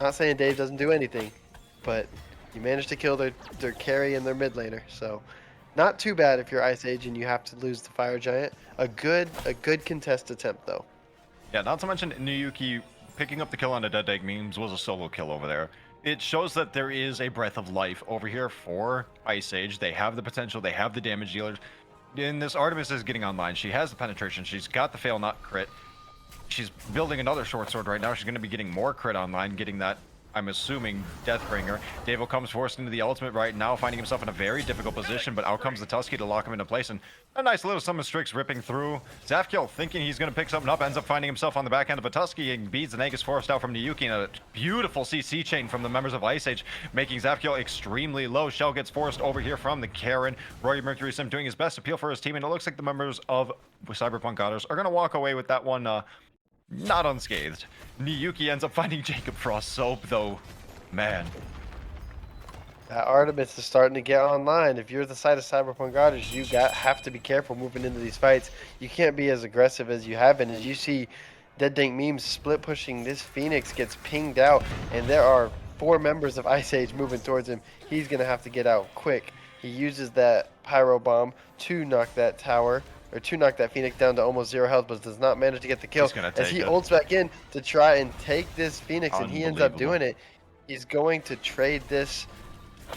Not saying Dave doesn't do anything, but you managed to kill their carry and their mid laner, so not too bad if you're Ice Age and you have to lose the Fire Giant. A good contest attempt though.
Yeah, not to mention Niyuki picking up the kill on the Dead Egg Memes was a solo kill over there. It shows that there is a breath of life over here for Ice Age. They have the potential, they have the damage dealers. And this Artemis is getting online. She has the penetration, she's got the fail not crit. She's building another short sword right now. She's going to be getting more crit online, getting that, I'm assuming, Deathbringer. Davo comes forced into the ultimate right now, finding himself in a very difficult position, but out comes the Tusky to lock him into place, and a nice little Summon Strix ripping through. Zapkill, thinking he's going to pick something up, ends up finding himself on the back end of a Tusky, and beads and Aegis forced out from Niyuki, and a beautiful CC chain from the members of Ice Age, making Zapkill extremely low. Shell gets forced over here from the Karen. Roy Mercury Sim doing his best to peel for his team, and it looks like the members of Cyberpunk Otters are going to walk away with that one not unscathed. Niyuki ends up finding Jacob Frost Soap, though. Man.
That Artemis is starting to get online. If you're the side of Cyberpunk Otters, you have to be careful moving into these fights. You can't be as aggressive as you have been. As you see Dead Dank Memes split pushing, this Phoenix gets pinged out, and there are 4 members of Ice Age moving towards him. He's going to have to get out quick. He uses that Pyro Bomb to knock that tower, or to knock that Phoenix down to almost 0 health, but does not manage to get the kill as he ults back in to try and take this Phoenix, and he ends up doing it. He's going to trade this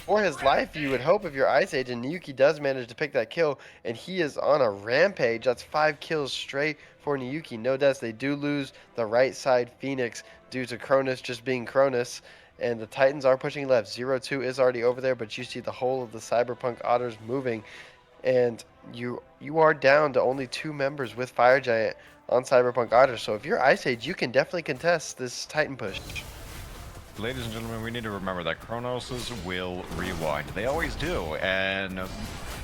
for his life, you would hope, if you're Ice Age, and Niyuki does manage to pick that kill, and he is on a rampage. That's 5 kills straight for Niyuki. No deaths. They do lose the right side Phoenix due to Cronus just being Cronus, and the Titans are pushing left. 0-2 is already over there, but you see the whole of the Cyberpunk Otters moving, and you are down to only 2 members with Fire Giant on Cyberpunk Otters. So if you're Ice Age, you can definitely contest this Titan push.
Ladies and gentlemen, we need to remember that Chronoses will rewind. They always do, and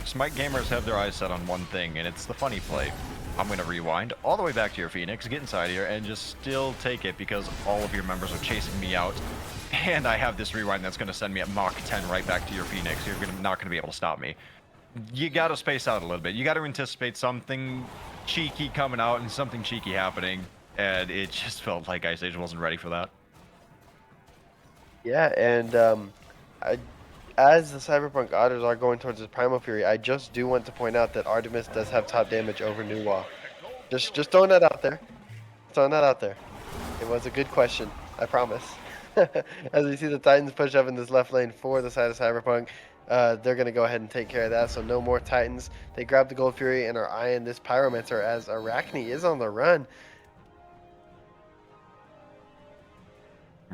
Smite gamers have their eyes set on one thing, and it's the funny play. I'm going to rewind all the way back to your Phoenix, get inside here, and just still take it because all of your members are chasing me out. And I have this rewind that's going to send me at Mach 10 right back to your Phoenix. Not going to be able to stop me. You got to space out a little bit. You got to anticipate something cheeky coming out and something cheeky happening. And it just felt like Ice Age wasn't ready for that.
Yeah, and I, as the Cyberpunk Otters are going towards his Primal Fury, I just do want to point out that Artemis does have top damage over Nuwa. Just throwing that out there. Throwing that out there. It was a good question, I promise. As we see the Titans push up in this left lane for the side of Cyberpunk, they're going to go ahead and take care of that, so no more Titans. They grab the Gold Fury and are eyeing this Pyromancer as Arachne is on the run.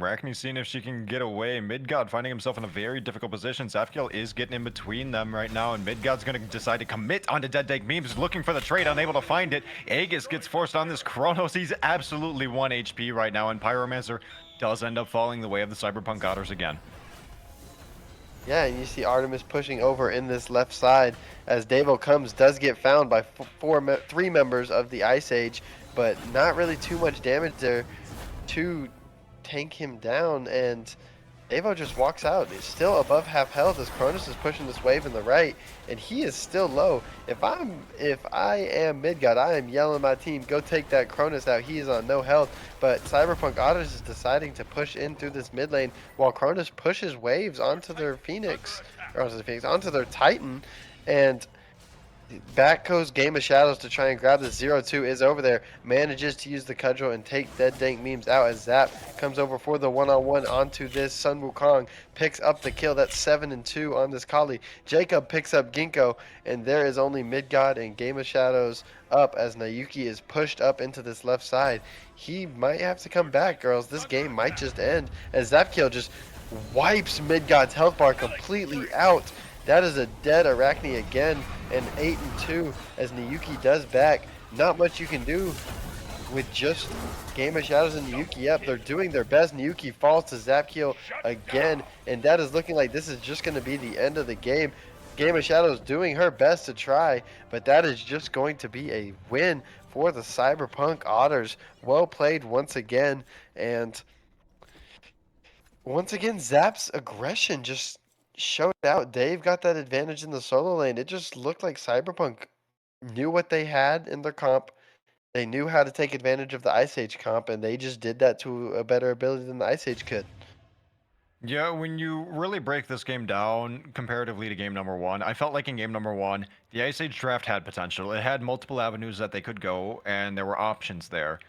Arachne's seeing if she can get away. Midgard finding himself in a very difficult position. Zafkiel is getting in between them right now, and Midgard's going to decide to commit onto Dead Dank Memes, looking for the trade, unable to find it. Aegis gets forced on this Kronos. He's absolutely 1 HP right now, and Pyromancer does end up falling the way of the Cyberpunk Otters again.
Yeah, and you see Artemis pushing over in this left side as Devo comes, does get found by three members of the Ice Age, but not really too much damage there to tank him down, and Devo just walks out. He's still above half health as Cronus is pushing this wave in the right, and he is still low. If I am Midgard, I am yelling my team, go take that Cronus out. He is on no health, but Cyberpunk Otters is deciding to push in through this mid lane while Cronus pushes waves onto their Phoenix, onto their Titan, and back goes Game of Shadows to try and grab the 0-2, is over there, manages to use the cudgel and take Dead Dank Memes out as Zap comes over for the one-on-one onto this Sun Wukong, picks up the kill. That's 7-2 on this Kali. Jacob picks up Ginkgo, and there is only Midgard and Game of Shadows up as Nayuki is pushed up into this left side. He might have to come back, girls. This game might just end as Zapkill just wipes Midgard's health bar completely out. That is a dead Arachne again, and 8-2 as Nayuki does back. Not much you can do with just Game of Shadows and Nayuki up. They're doing their best. Nayuki falls to Zapkiel again, and that is looking like this is just going to be the end of the game. Game of Shadows doing her best to try, but that is just going to be a win for the Cyberpunk Otters. Well played once again, and once again, Zap's aggression just showed out. Dave got that advantage in the solo lane. It just looked like Cyberpunk knew what they had in their comp. They knew how to take advantage of the Ice Age comp, and they just did that to a better ability than the Ice Age could.
Yeah, when you really break this game down comparatively to game number one, I felt like in game number one, the Ice Age draft had potential. It had multiple avenues that they could go, and there were options there.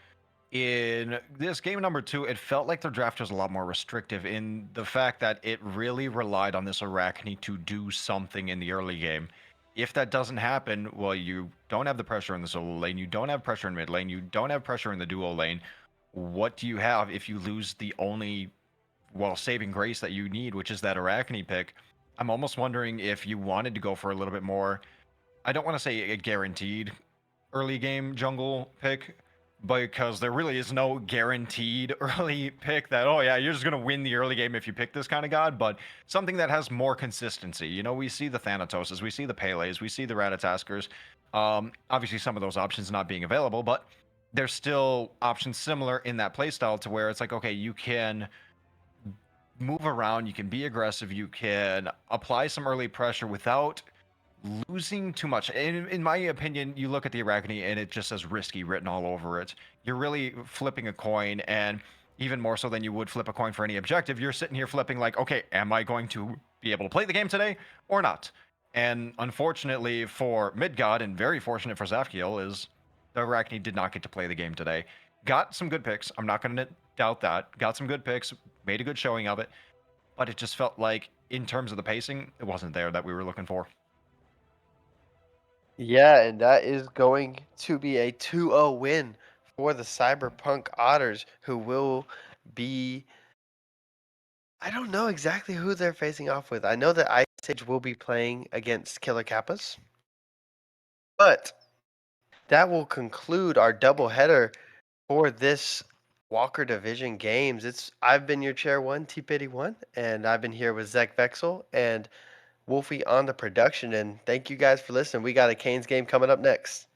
In this game number two, it felt like their draft was a lot more restrictive in the fact that it really relied on this Arachne to do something in the early game. If that doesn't happen, well, you don't have the pressure in the solo lane, you don't have pressure in mid lane, you don't have pressure in the duo lane. What do you have if you lose the only, well, saving grace that you need, which is that Arachne pick? I'm almost wondering if you wanted to go for a little bit more, I don't want to say a guaranteed early game jungle pick, because there really is no guaranteed early pick that, oh yeah, you're just going to win the early game if you pick this kind of god, but something that has more consistency. You know, we see the Thanatoses, we see the Pele's, we see the Ratataskers. Obviously, some of those options not being available, but there's still options similar in that playstyle to where it's like, okay, you can move around, you can be aggressive, you can apply some early pressure without losing too much. In my opinion, you look at the Arachne and it just says risky written all over it. You're really flipping a coin, and even more so than you would flip a coin for any objective, you're sitting here flipping like, okay, am I going to be able to play the game today or not? And unfortunately for Midgard, and very fortunate for Zafkiel, is the Arachne did not get to play the game today. Got some good picks. I'm not going to doubt that. Got some good picks, made a good showing of it, but it just felt like, in terms of the pacing, it wasn't there that we were looking for.
Yeah, and that is going to be a 2-0 win for the Cyberpunk Otters, who will be. I don't know exactly who they're facing off with. I know that Ice Age will be playing against Killer Kappas, but that will conclude our doubleheader for this Walker Division games. I've been your chair one, T Pity one, and I've been here with Zach Vexel and Wolfie on the production. And thank you guys for listening. We got a Canes game coming up next.